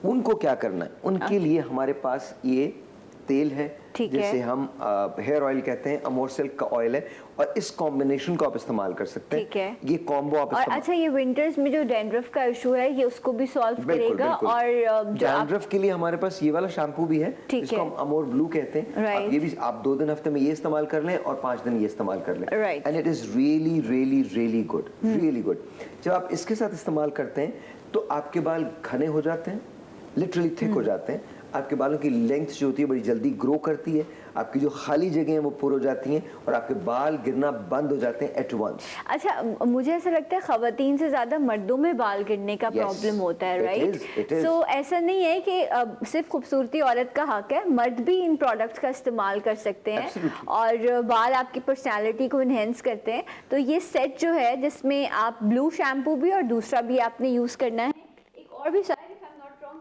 उनको क्या करना है? उनके लिए हमारे पास ये तेल है जिसे हम हेयर ऑयल कहते हैं, अमोर सिल्क का ऑयल है, और इस कॉम्बिनेशन को आप इस्तेमाल कर सकते हैं। ठीक है, ये कॉम्बो आप और अच्छा, ये विंटर्स में जो डैंड्रफ का इशू है ये उसको भी सॉल्व करेगा। और डैंड्रफ के लिए हमारे पास ये वाला शैम्पू भी है, जिसको हम अमोर ब्लू कहते हैं। ये भी आप 2 दिन हफ्ते में ये इस्तेमाल कर लें और 5 दिन ये इस्तेमाल कर लें, and it is really really really good, really good. जब आप इसके साथ इस्तेमाल करते हैं तो आपके बाल घने हो जाते हैं, लिटरली थिक हो जाते हैं, आपके बालों की लेंथ जो होती है बड़ी जल्दी ग्रो करती है, आपकी जो खाली जगह हैं वो पुर हो जाती हैं और आपके बाल गिरना बंद हो जाते हैं एट वंस। अच्छा, मुझे ऐसा लगता है खवातीन से ज्यादा मर्दों में बाल गिरने का प्रॉब्लम होता है, राइट? सो ऐसा नहीं है कि सिर्फ खूबसूरती औरत का हक है, मर्द भी इन प्रोडक्ट्स का इस्तेमाल कर सकते हैं और बाल आपकी पर्सनैलिटी को इन्हेंस करते हैं। तो ये सेट जो है जिसमें आप ब्लू शैम्पू भी और दूसरा भी आपने यूज करना है, एक और भी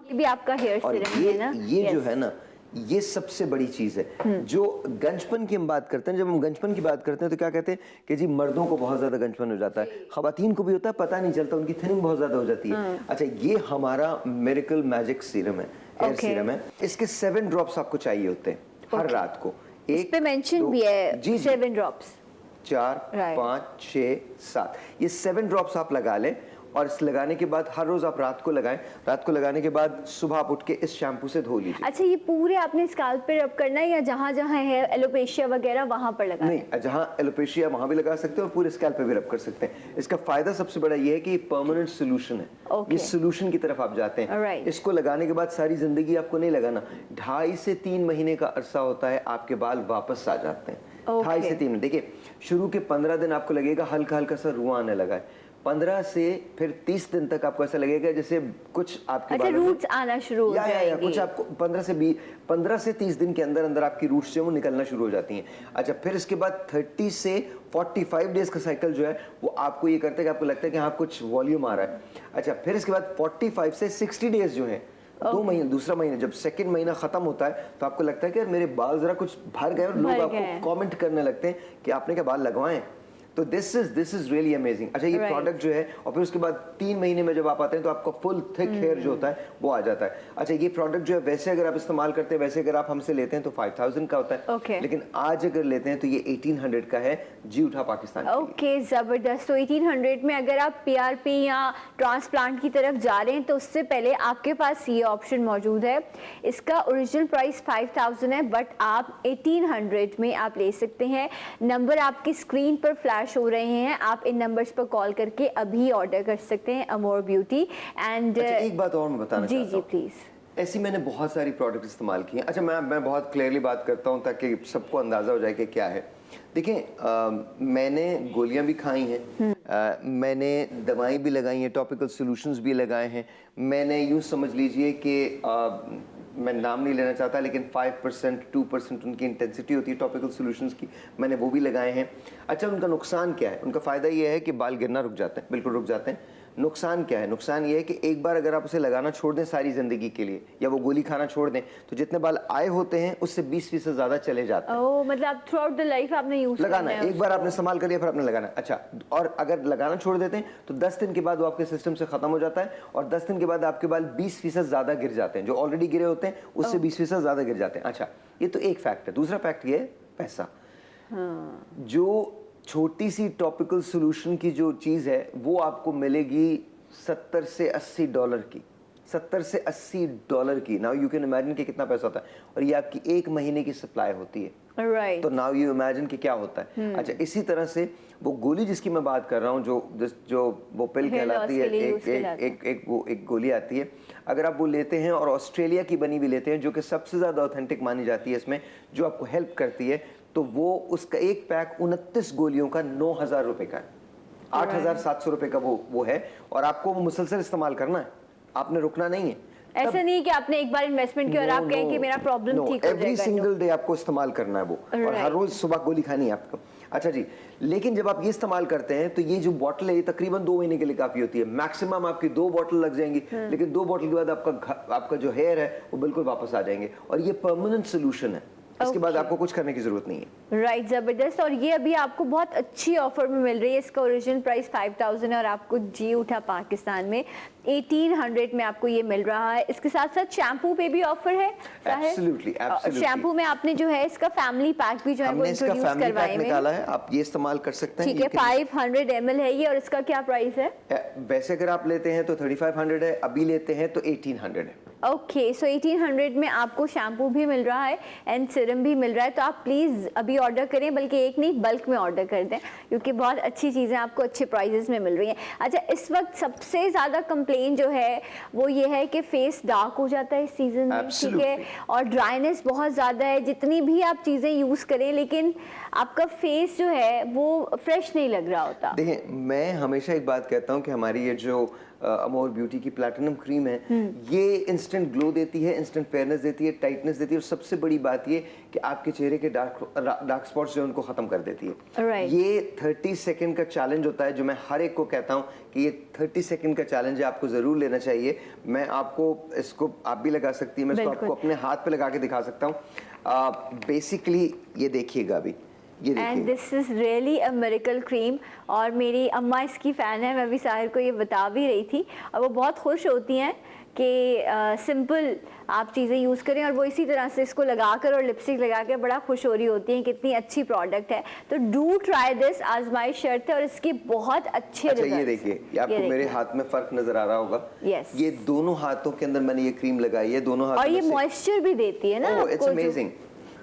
ये भी आपका हेयर सीरम है ना? ये जो है ना, ये सबसे बड़ी चीज है। जो गंजपन की हम बात करते हैं, जब हम गंजपन की बात करते हैं तो क्या कहते हैं कि जी मर्दों को बहुत ज्यादा गंजपन हो जाता है, खवातीन को भी होता है, पता नहीं चलता, उनकी थिनिंग बहुत ज्यादा हो जाती है। अच्छा, ये हमारा मिरेकल मैजिक सीरम है, हेयर सीरम है। इसके 7 ड्रॉप्स आपको चाहिए होते हैं हर रात को। इस पे मेंशन भी है 7 ड्रॉप्स, 4, 5, 6, 7, ये 7 ड्रॉप्स आप लगा लें, और इस लगाने के बाद हर रोज आप रात को लगाएं। रात को लगाने के बाद सुबह आप उठ के इस शैम्पू से धो लीजिए। अच्छा, ये पूरे आपने स्कैल्प पे रब करना है या जहाँ जहाँ है एलोपेशिया वगैरह वहाँ पर लगाना है? नहीं, जहाँ एलोपेशिया वहाँ भी लगा सकते हैं और पूरे स्कैल्प पे भी रब कर सकते हैं। इसका फायदा सबसे बड़ा ये है कि ये परमानेंट सोल्यूशन है, ये सोल्यूशन की तरफ आप जाते हैं। इसको लगाने के बाद सारी जिंदगी आपको नहीं लगाना, 2.5 से 3 महीने का अरसा होता है, आपके बाल वापस आ जाते हैं। 2.5 से 3 महीने। देखिए, शुरू के 15 दिन आपको लगेगा हल्का हल्का सा रुआं आने लगा है, 15 से फिर 30 दिन तक आपको ऐसा लगेगा जैसे कुछ आपके अच्छा, बालों में रूट्स आना शुरू हो जाएंगे। कुछ आपको 15 से 30 दिन के अंदर अंदर आपकी रूट्स जो है वो निकलना शुरू हो जाती हैं। अच्छा, फिर इसके बाद 30 से 45 डेज का साइकिल जो है वो आपको ये करता है कि आपको लगता है कि हाँ कुछ वॉल्यूम आ रहा है। अच्छा, फिर इसके बाद 45 से 60 डेज जो है, 2 महीने, दूसरा महीना जब सेकंड महीना खत्म होता है तो आपको लगता है कि यार मेरे बाल जरा कुछ भर गए और लोग आपको कमेंट करने लगते हैं कि आपने क्या बाल लगवाए। तो दिस इज रियली अमेजिंग। अच्छा, ये प्रोडक्ट जो है और फिर उसके बाद 3 महीने में जब आप आते हैं तो आपका फुल थिक हेयर जो होता है वो आ जाता है। अच्छा, ये प्रोडक्ट जो है वैसे अगर आप इस्तेमाल करते हैं, वैसे अगर आप हमसे लेते हैं तो 5000 का होता है, लेकिन आज अगर लेते हैं तो ये 1800 का है, जी उठा पाकिस्तान। ओके, जबरदस्त। तो 1800 में अगर आप PRP या ट्रांसप्लांट की तरफ जा रहे हैं तो उससे पहले आपके पास ये ऑप्शन मौजूद है। इसका ओरिजिनल प्राइस 5000 है, बट आप 1800 में आप ले सकते हैं। नंबर आपकी स्क्रीन पर फ्लैश हो रहे हैं, आप इन नंबर्स पर कॉल करके अभी ऑर्डर कर सकते हैं अमोर ब्यूटी। एंड अच्छा, एक बात और मैं बताना चाहता हूं। जी प्लीज। ऐसी मैंने बहुत सारी प्रोडक्ट इस्तेमाल की हैं। अच्छा, मैं बहुत क्लियरली बात करता हूं ताकि सबको अंदाजा हो जाए कि क्या है। देखें, मैंने गोलियां भी खाई हैं, मैंने दवाएं भी लगाई हैं, टॉपिकल सॉल्यूशंस भी लगाए हैं। मैंने यूँ समझ लीजिए कि मैं नाम नहीं लेना चाहता लेकिन 5% 2% उनकी इंटेंसिटी होती है टॉपिकल सॉल्यूशंस की, मैंने वो भी लगाए हैं। अच्छा, उनका नुकसान क्या है? उनका फ़ायदा ये है कि बाल गिरना रुक जाते हैं, बिल्कुल रुक जाते हैं। नुकसान क्या है? नुकसान ये है कि एक बार अगर आप उसे लगाना छोड़ दें सारी ज़िंदगी के लिए, या वो गोली खाना छोड़ दें, तो जितने बाल आए होते हैं उससे 20% ज़्यादा चले जाते हैं। ओह, मतलब थ्रू आउट द लाइफ आपने यूज लगाना है, एक बार आपने इस्तेमाल कर लिया फिर आपने लगाना है। अच्छा, और अगर लगाना छोड़ देते हैं तो 10 दिन के बाद वो आपके सिस्टम से ख़त्म हो जाता है और 10 दिन के बाद आपके बाल 20% ज़्यादा गिर जाते हैं। जो ऑलरेडी गिरे होते हैं उससे 20% ज़्यादा गिर जाते हैं। अच्छा, ये तो एक फैक्ट है। दूसरा फैक्ट ये है पैसा। जो छोटी सी टॉपिकल सोल्यूशन की जो चीज़ है वो आपको मिलेगी $70 से $80 की, $70 से $80 की। नाउ यू कैन इमेजिन कि कितना पैसा होता है, और ये आपकी 1 महीने की सप्लाई होती है। Right. तो नाउ यू इमेजिन कि क्या होता है। अच्छा, इसी तरह से वो गोली जिसकी मैं बात कर रहा हूँ, जो वो पिल कहलाती है, एक गोली आती है, अगर आप वो लेते हैं और ऑस्ट्रेलिया की बनी भी लेते हैं जो कि सबसे ज़्यादा ऑथेंटिक मानी जाती है इसमें, जो आपको हेल्प करती है, तो वो उसका एक पैक 29 गोलियों का 9000 रुपये का है, 8700 रुपये का वो है, और आपको वो मुसलसल इस्तेमाल करना है, आपने रुकना नहीं है। ऐसा नहीं कि आपने एक बार इन्वेस्टमेंट किया और आप कहें कि मेरा प्रॉब्लम ठीक हो जाएगा। एवरी सिंगल डे आपको इस्तेमाल करना है वो, और हर रोज सुबह गोली खानी है आपको। अच्छा जी, लेकिन जब आप ये इस्तेमाल करते हैं तो ये जो बॉटल है ये तकरीबन 2 महीने के लिए काफी होती है। मैक्सिमम आपकी 2 बॉटल लग जाएंगी, लेकिन 2 बॉटल के बाद आपका जो हेयर है वो बिल्कुल वापस आ जाएंगे, और ये परमानेंट सोल्यूशन है। इसके बाद आपको कुछ करने की जरूरत नहीं है। राइट, जबरदस्त। और ये अभी आपको बहुत अच्छी ऑफर में मिल रही है। इसका ओरिजिनल प्राइस 5000 है और आपको जी उठा पाकिस्तान में 1800 में आपको ये मिल रहा है। इसके साथ साथ शैम्पू पे भी ऑफर है। Absolutely, absolutely. शैम्पू में आपने जो है इसका फैमिली पैक भी जो है वो इंट्रोड्यूस करवाए हैं, निकाला है, आप ये इस्तेमाल कर सकते हैं। ठीक है, 500 ml है ये, और इसका क्या प्राइस है? वैसे अगर आप लेते हैं तो 3500 है, अभी लेते हैं तो 1800 है। ओके, सो 1800 में आपको शैम्पू भी मिल रहा है एंड सीरम भी मिल रहा है। तो आप प्लीज़ अभी ऑर्डर करें, बल्कि एक नहीं बल्क में ऑर्डर कर दें, क्योंकि बहुत अच्छी चीज़ें आपको अच्छे प्राइजेस में मिल रही हैं। अच्छा, इस वक्त सबसे ज़्यादा कंप्लेन जो है वो ये है कि फेस डार्क हो जाता है इस सीज़न में, ठीक है, और ड्राइनेस बहुत ज़्यादा है। जितनी भी आप चीज़ें यूज़ करें लेकिन आपका फेस जो है वो फ्रेश नहीं लग रहा होता। देखिए, मैं हमेशा एक बात कहता हूँ कि हमारी ये जो अमोर ब्यूटी की प्लैटिनम क्रीम है, ये इंस्टेंट ग्लो देती है, इंस्टेंट फेयरनेस देती है, टाइटनेस देती है, और सबसे बड़ी बात ये कि आपके चेहरे के डार्क स्पॉट्स जो है उनको खत्म कर देती है। ये 30 सेकंड का चैलेंज होता है, जो मैं हर एक को कहता हूँ कि ये 30 सेकंड का चैलेंज है, आपको जरूर लेना चाहिए। मैं आपको इसको, आप भी लगा सकती है, मैं इसको आपको अपने हाथ पे लगा के दिखा सकता हूँ। बेसिकली ये देखिएगा अभी, and this is really a miracle cream, और मेरी अम्मा इसकी फ़ैन है, मैं भी साहिर को ये बता भी रही थी, और वो बहुत खुश होती हैं कि सिंपल आप चीज़ें यूज़ करें, और वो इसी तरह से इसको लगाकर और लिपस्टिक लगा के बड़ा खुश हो रही होती हैं, कितनी अच्छी प्रोडक्ट है। तो डू ट्राई दिस, आजमाइश शर्त है, और इसके बहुत अच्छे रिजल्ट्स। ये देखिए, आपको मेरे हाथ में फ़र्क नज़र आ रहा होगा। यस, ये दोनों हाथों के अंदर मैंने ये क्रीम लगाई है, दोनों हाथों और ये मॉइस्चर भी देती है ना। इट्स अमेजिंग,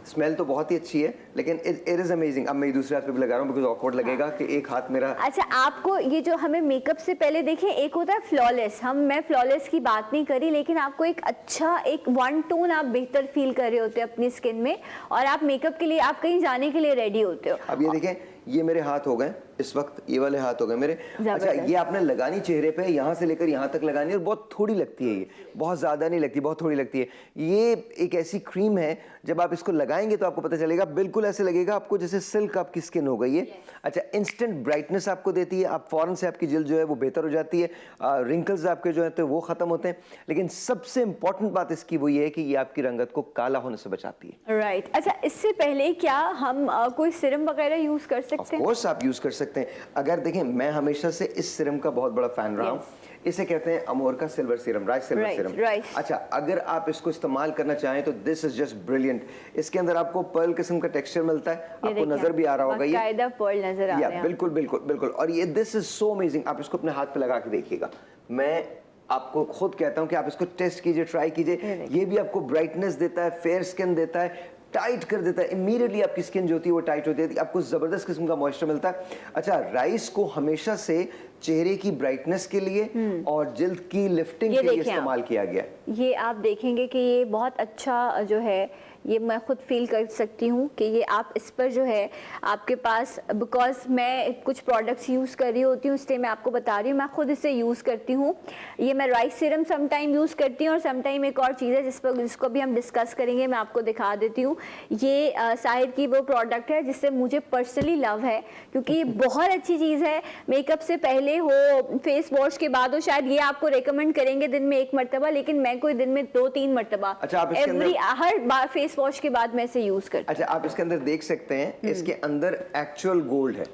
स्मेल तो बहुत ही अच्छी है, लेकिन इट इज अमेजिंग। अब मैं दूसरे हाथ पे भी लगा रहा हूँ बिकॉज़ ऑकवर्ड लगेगा कि एक हाथ मेरा। अच्छा, आपको ये जो हमें मेकअप से पहले देखिए, एक होता है फ्लॉलेस, मैं फ्लॉलेस की बात नहीं करी, लेकिन आपको एक अच्छा एक 1 टोन आप बेहतर फील कर रहे होते हो अपनी स्किन में, और आप मेकअप के लिए, आप कहीं जाने के लिए रेडी होते हो। अब ये देखें, ये मेरे हाथ हो गए, इस वक्त ये वाले हाथ हो गए मेरे। अच्छा, ये आपने लगानी चेहरे पे, यहाँ से लेकर यहाँ तक लगानी है और बहुत थोड़ी लगती है, ये बहुत ज़्यादा नहीं लगती, बहुत थोड़ी लगती है। ये एक ऐसी क्रीम है, जब आप इसको लगाएंगे तो आपको पता चलेगा, बिल्कुल ऐसे लगेगा आपको जैसे सिल्क आपकी स्किन हो गई है। अच्छा, इंस्टेंट ब्राइटनेस आपको देती है, आप फ़ौरन से आपकी जल्द जो है वो बेहतर हो जाती है, रिंकल्स आपके जो है तो वो ख़त्म होते हैं। लेकिन सबसे इंपॉर्टेंट बात इसकी वो ये है कि ये आपकी रंगत को काला होने से बचाती है। राइट। अच्छा, इससे पहले क्या हम कोई सीरम वगैरह यूज़ कर सकते हैं? ऑफ कोर्स आप यूज़ कर सकते हैं। अगर देखें, मैं हमेशा से इस सीरम का बहुत बड़ा फ़ैन रहा हूँ। इसे कहते हैं अमोर का silver serum, rice silver serum. अच्छा, अगर आप इसको इस्तेमाल करना चाहें तो दिस इज जस्ट ब्रिलियंट। इसके अंदर आपको पर्ल किस्म का टेक्सचर मिलता है, आपको नजर भी आ रहा होगा, ये पर्ल नजर आ रहा है। बिल्कुल बिल्कुल बिल्कुल। और ये दिस इज सो अमेजिंग। आप इसको अपने हाथ पे लगा के देखिएगा, मैं आपको खुद कहता हूँ कि आप इसको टेस्ट कीजिए, ट्राई कीजिए। ये भी आपको ब्राइटनेस देता है, फेयर स्किन देता है, टाइट कर देता है, इमीडिएटली आपकी स्किन जो होती है वो टाइट होती है, आपको ज़बरदस्त किस्म का मॉइस्चर मिलता है। अच्छा, राइस को हमेशा से चेहरे की ब्राइटनेस के लिए और जल्द की लिफ्टिंग के लिए इस्तेमाल किया गया। ये आप देखेंगे कि ये बहुत अच्छा जो है, ये मैं खुद फील कर सकती हूँ कि ये आप इस पर जो है आपके पास, बिकॉज मैं कुछ प्रोडक्ट्स यूज़ कर रही होती हूँ, इसलिए मैं आपको बता रही हूँ, मैं खुद इसे यूज़ करती हूँ। ये मैं राइस सीरम समटाइम यूज़ करती हूँ और समटाइम एक और चीज़ है जिसको भी हम डिस्कस करेंगे, मैं आपको दिखा देती हूँ। ये साहिर की वो प्रोडक्ट है जिससे मुझे पर्सनली लव है, क्योंकि ये बहुत अच्छी चीज़ है। मेकअप से पहले हो, फेस वॉश के बाद हो, शायद ये आपको रेकमेंड करेंगे दिन में 1 मरतबा, लेकिन मैं कोई दिन में 2-3 मरतबा, हर बार फेस वॉश के बाद मैं इसे यूज करती हूं। अच्छा, आप इसके अंदर देख सकते हैं, इसके अंदर एक्चुअल गोल्ड है,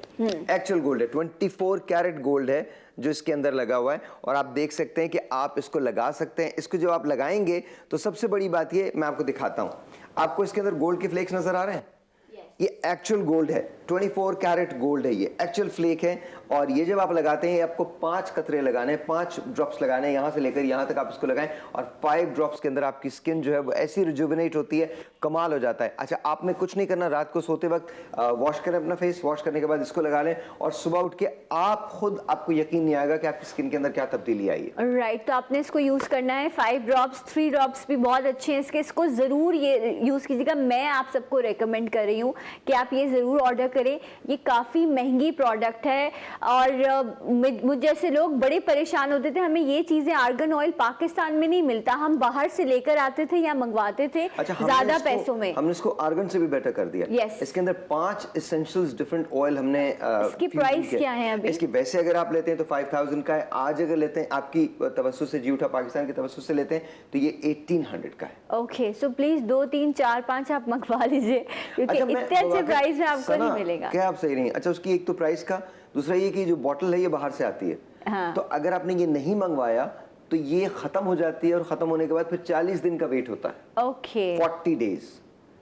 एक्चुअल गोल्ड है, 24 कैरेट गोल्ड है जो इसके अंदर लगा हुआ है। और आप देख सकते हैं कि आप इसको लगा सकते हैं। इसको जब आप लगाएंगे तो सबसे बड़ी बात ये, मैं आपको दिखाता हूं, आपको इसके अंदर गोल्ड के फ्लेक्स नजर आ रहे हैं? ये एक्चुअल गोल्ड है, 24 कैरेट गोल्ड है, ये एक्चुअल फ्लेक है। और ये जब आप लगाते हैं, आपको 5 कतरे लगाने हैं, 5 ड्रॉप्स लगाने हैं, यहाँ से लेकर यहाँ तक आप इसको लगाएं और 5 ड्रॉप्स के अंदर आपकी स्किन जो है वो ऐसी रिजुविनेट होती है, कमाल हो जाता है। अच्छा, आपने कुछ नहीं करना, रात को सोते वक्त वॉश करें अपना फेस, वॉश करने के बाद इसको लगा लें और सुबह उठ के आपको यकीन नहीं आएगा कि आपकी स्किन के अंदर क्या तब्दीली आई है। राइट, तो आपने इसको यूज करना है। 5 ड्रॉप्स, 3 ड्रॉप्स भी बहुत अच्छे हैं इसके, इसको जरूर ये यूज कीजिएगा। मैं आप सबको रेकमेंड कर रही हूँ कि आप ये जरूर ऑर्डर करें। ये काफ़ी महंगी प्रोडक्ट है और मुझ जैसे लोग बड़े परेशान होते थे, हमें ये चीज़ें, आर्गन ऑयल पाकिस्तान में नहीं मिलता, हम बाहर से लेकर आते थे या मंगवाते थे ज़्यादा पैसों में। हमने इसको आर्गन से भी बेटर कर दिया। इसके अंदर 5 एसेंशियल्स डिफरेंट ऑयल हमने। इसकी प्राइस क्या है अभी? इसकी वैसे अगर आप लेते हैं तो 5000 का है, आज अगर लेते हैं आपकी तवस्सुस से, जी उठा पाकिस्तान की तवस्सुस से लेते हैं तो ये 1800 का है। ओके, सो प्लीज 2, 3, 4, 5 आप मंगवा लीजिए, क्योंकि इतने अच्छे प्राइस में आपको नहीं मिलेगा। क्या आप सही नहीं? अच्छा, उसकी एक तो प्राइस का, दूसरा ये कि जो बॉटल है ये बाहर से आती है। हाँ। तो अगर आपने ये नहीं मंगवाया तो ये खत्म हो जाती है और खत्म होने के बाद फिर 40 दिन का वेट होता है। Okay, 40 days.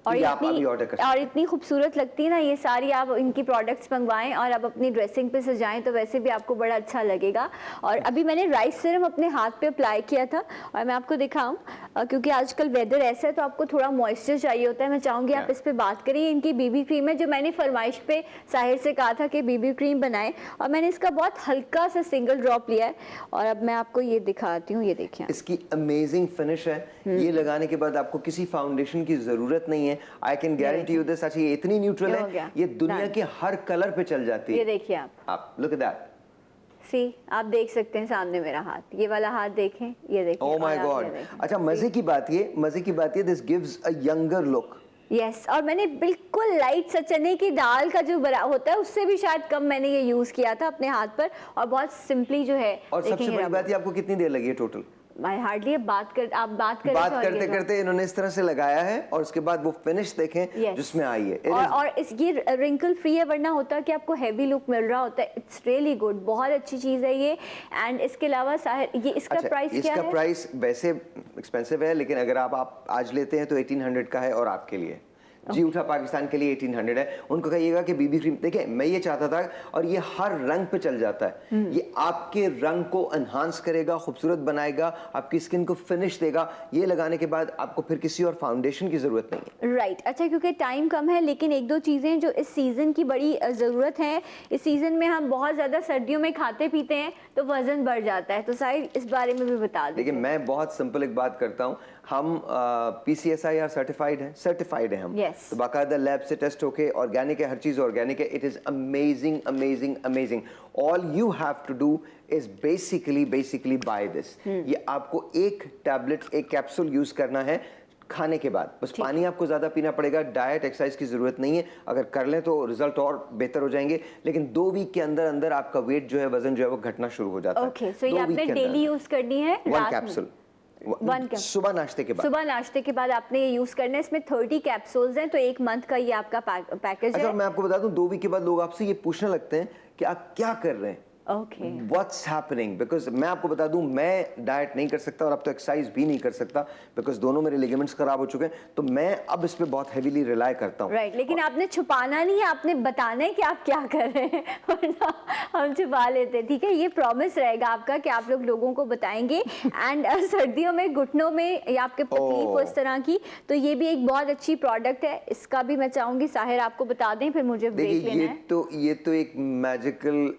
और इतनी खूबसूरत लगती है ना ये सारी, आप इनकी प्रोडक्ट्स मंगवाएं और आप अपनी ड्रेसिंग पे सजाएं तो वैसे भी आपको बड़ा अच्छा लगेगा। और अभी मैंने राइस सीरम अपने हाथ पे अप्लाई किया था और मैं आपको दिखाऊं, क्योंकि आजकल वेदर ऐसा है तो आपको थोड़ा मॉइस्चर चाहिए होता है। मैं चाहूँगी आप इस पर बात करिए। इनकी बीबी क्रीम है जो मैंने फरमाइश पे साहिर से कहा था कि बीबी क्रीम बनाए, और मैंने इसका बहुत हल्का सा सिंगल ड्रॉप लिया है और अब मैं आपको ये दिखाती हूँ। ये देखिए, इसकी अमेजिंग फिनिश है। ये लगाने के बाद आपको किसी फाउंडेशन की जरूरत नहीं है। I can guarantee you this. अच्छा, ये इतनी न्यूट्रल है, ये दुनिया के हर कलर पे चल जाती है। ये देखिए आप लुक एट दैट। सी, आप देख सकते हैं सामने मेरा हाथ, ये वाला हाथ देखें, ये देखिए। Oh my God. अच्छा, मजे की बात ये this gives a younger look. Yes, और मैंने बिल्कुल लाइट सा चने की दाल का जो बड़ा होता है उससे भी शायद कम मैंने ये यूज किया था अपने हाथ पर, और बहुत सिंपली जो है। और सबसे बड़ी बात, ये आपको कितनी देर लगी है टोटल? मैं हार्डली आप बात करते करते इन्होंने इस तरह से लगाया है और उसके बाद वो फिनिश देखें जिसमें आई है। और ये रिंकल फ्री है, वरना होता कि आपको हैवी लुक मिल रहा होता है। इट्स रियली गुड, बहुत अच्छी चीज है ये। एंड इसके अलावा ये इसका प्राइस क्या है? इसका प्राइस वैसे एक्सपेंसिव है, लेकिन अगर आप आज लेते हैं तो 1800 का है और आपके लिए जी उठा पाकिस्तान के लिए 1800 है। उनको कहिएगा कि बीबी क्रीम, देखिए मैं ये चाहता था, और ये हर रंग पे चल जाता है। ये आपके रंग को एनहांस करेगा, खूबसूरत बनाएगा, आपकी स्किन को फिनिश देगा। ये लगाने के बाद आपको फिर किसी और फाउंडेशन की जरूरत नहीं है। राइट। अच्छा, क्योंकि टाइम कम है, लेकिन 1-2 चीजें जो इस सीजन की बड़ी जरूरत है। इस सीजन में हम बहुत ज्यादा सर्दियों में खाते पीते हैं तो वजन बढ़ जाता है, तो साहिर इस बारे में भी बता दें। देखिए, मैं बहुत सिंपल एक बात करता हूँ, हम PCSI सर्टिफाइड है हम। तो बाकायदा लैब से टेस्ट होके ऑर्गेनिक है, हर चीज़ ऑर्गेनिक है। It is amazing amazing amazing. All you have to do is basically buy this. ये आपको एक टैबलेट, एक कैप्सूल यूज करना है खाने के बाद। बस पानी आपको ज़्यादा पीना पड़ेगा, डाइट एक्सरसाइज की ज़रूरत नहीं है। अगर कर लें तो रिजल्ट और बेहतर हो जाएंगे, लेकिन 2 वीक के अंदर अंदर आपका वेट जो है, वजन जो है वो घटना शुरू हो जाता है। ओके, सो ये आपने डेली यूज करनी है? 1 कैप्सूल सुबह नाश्ते के बाद। सुबह नाश्ते के बाद आपने ये यूज करना है। इसमें 30 कैप्सूल्स हैं, तो 1 मंथ का ये आपका पैकेज है। अच्छा, मैं आपको बता दूं, 2 वीक के बाद लोग आपसे ये पूछने लगते हैं कि आप क्या कर रहे हैं, ओके, व्हाट्स हैपनिंग। बिकॉज मैं आपको बता दूं, मैं डाइट नहीं कर सकता और अब तो एक्सरसाइज भी नहीं कर सकता, बिकॉज दोनों मेरे लिगामेंट्स खराब हो चुके हैं। तो मैं अब इस पे बहुत हेवीली रिलाई करता हूँ। राइट, लेकिन आपने छुपाना नहीं है, आपने बताना है कि आप क्या कर रहे हैं, वरना हम छुपा लेते हैं। ठीक है, ये प्रॉमिस रहेगा आपका कि आप लोगों को बताएंगे। एंड सर्दियों में घुटनों में या आपके तकलीफ हो इस तरह की, तो ये भी एक बहुत अच्छी प्रोडक्ट है। इसका भी मैं चाहूंगी साहिर आपको बता दें, फिर मुझे ब्रेक लेना है। ये तो एक मैजिकल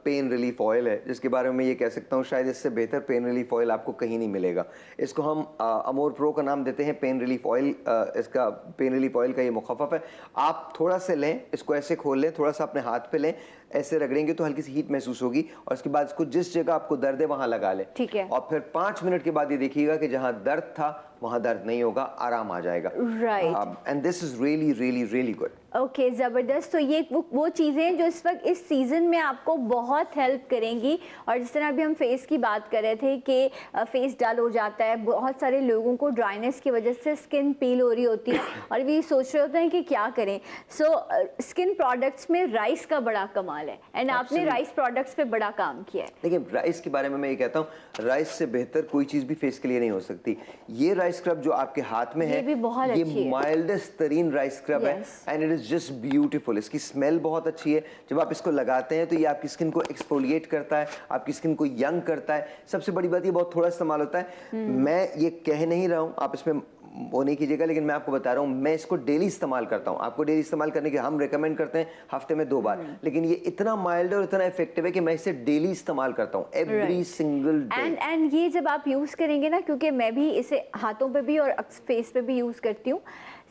पेन रिलीफ ऑयल है, जिसके बारे में ये कह सकता हूँ शायद इससे बेहतर पेन रिलीफ ऑयल आपको कहीं नहीं मिलेगा। इसको हम अमोर प्रो का नाम देते हैं पेन रिलीफ ऑयल। इसका पेन रिलीफ ऑयल का ये मुखफ़फ़ है। आप थोड़ा सा लें, इसको ऐसे खोल लें, थोड़ा सा अपने हाथ पे लें, ऐसे रगड़ेंगे तो हल्की सी हीट महसूस होगी, और इसके बाद इसको जिस जगह आपको दर्द है वहां लगा लें। ठीक है, और फिर 5 मिनट के बाद ये देखिएगा कि जहां दर्द था वहां दर्द नहीं होगा, आराम आ जाएगा। Right, and this is really really really good. Okay, ज़बरदस्त। तो ये वो चीज़ें हैं जो इस वक्त इस सीज़न में आपको बहुत हेल्प करेंगी। और जिस तरह अभी हम फेस की बात कर रहे थे कि फेस डल हो जाता है, बहुत सारे लोगों को ड्राइनेस की वजह से स्किन पील हो रही होती है और भी सोच रहे होते हैं कि क्या करें। सो स्किन प्रोडक्ट्स में राइस का बड़ा कमाल है, एंड आपने राइस प्रोडक्ट्स पे बड़ा काम किया है। देखिए, राइस के बारे में मैं ये कहता हूँ, राइस से बेहतर कोई चीज़ भी फेस के लिए नहीं हो सकती। ये राइस स्क्रब जो आपके हाथ में है, ये माइल्डेस्ट तरीन राइस स्क्रब है, and it is just beautiful. इसकी स्मेल बहुत अच्छी है। जब आप इसको लगाते हैं तो ये आपकी स्किन को एक्सफोलिएट करता है, आपकी स्किन को यंग करता है। सबसे बड़ी बात, ये बहुत थोड़ा इस्तेमाल होता है। मैं ये कह नहीं रहा हूँ, आप इसमें वो नहीं कीजिएगा, लेकिन मैं आपको बता रहा हूँ, मैं इसको डेली इस्तेमाल करता हूँ। आपको डेली इस्तेमाल करने के हम रेकमेंड करते हैं हफ्ते में 2 बार, लेकिन ये इतना माइल्ड और इतना इफेक्टिव है कि मैं इसे डेली इस्तेमाल करता हूँ, एवरी सिंगल डे। एंड ये जब आप यूज़ करेंगे ना, क्योंकि मैं भी इसे हाथों पे भी और फेस पे भी यूज़ करती हूँ,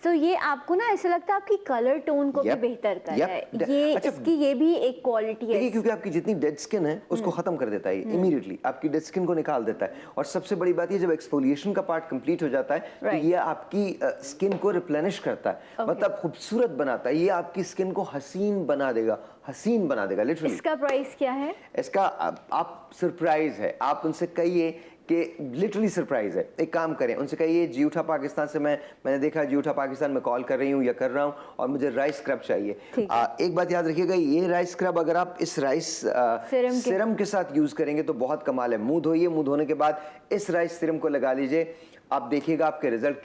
तो ये आपको ना ऐसा लगता है आपकी कलर टोन को भी बेहतर कर रहा है। ये अच्छा, इसकी ये भी एक क्वालिटी है। देखिए, क्योंकि आपकी जितनी डेड स्किन है उसको खत्म कर देता है, इमीडिएटली आपकी डेड स्किन को निकाल देता है। और सबसे बड़ी बात ये, जब एक्सफोलिएशन का पार्ट कंप्लीट हो जाता है तो ये आपकी स्किन को रिप्लेनिश करता है, मतलब खूबसूरत बनाता है। ये आपकी स्किन को हसीन बना देगा, हसीन बना देगा लिटरली। इसका प्राइस क्या है? इसका आप सरप्राइज है, आप उनसे कहिए कि लिटरली सरप्राइज है। एक काम करें, उनसे कहिए जी उठा पाकिस्तान से मैंने देखा जी उठा पाकिस्तान में कॉल कर रही हूँ या कर रहा हूँ और मुझे राइस स्क्रब चाहिए। एक बात याद रखिएगा, ये राइस स्क्रब अगर आप इस राइस सीरम के साथ यूज करेंगे तो बहुत कमाल है। मुंह धोइए, मुंह धोने के बाद इस राइस सीरम को लगा लीजिए, आप देखिएगा आपके रिजल्ट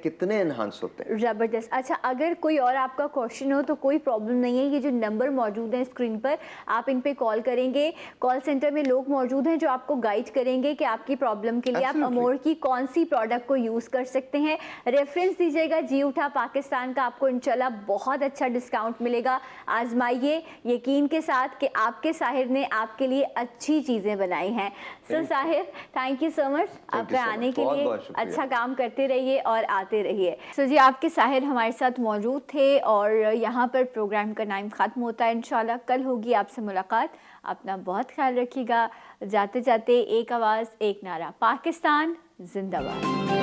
कितने एनहांस होते हैं। जबरदस्त। अच्छा, अगर कोई और आपका क्वेश्चन हो तो कोई प्रॉब्लम नहीं है, ये जो नंबर मौजूद है स्क्रीन पर, आप इन पे कॉल करेंगे। कॉल सेंटर में लोग मौजूद हैं जो आपको गाइड करेंगे कि आपकी प्रॉब्लम के लिए आप अमोर की कौन सी प्रोडक्ट को यूज़ कर सकते हैं। रेफरेंस दीजिएगा जी उठा पाकिस्तान का, आपको इंशाल्लाह बहुत अच्छा डिस्काउंट मिलेगा। आजमाइए यकीन के साथ कि आपके साहिर ने आपके लिए अच्छी चीज़ें बनाई हैं। So Sahir, thank you so much आपके आने के लिए। अच्छा काम करते रहिए और आते रहिए। सो जी, आपके साहिर हमारे साथ मौजूद थे और यहाँ पर प्रोग्राम का टाइम ख़त्म होता है। इंशाल्लाह कल होगी आपसे मुलाकात। अपना बहुत ख्याल रखिएगा। जाते जाते एक आवाज़ एक नारा, पाकिस्तान जिंदाबाद।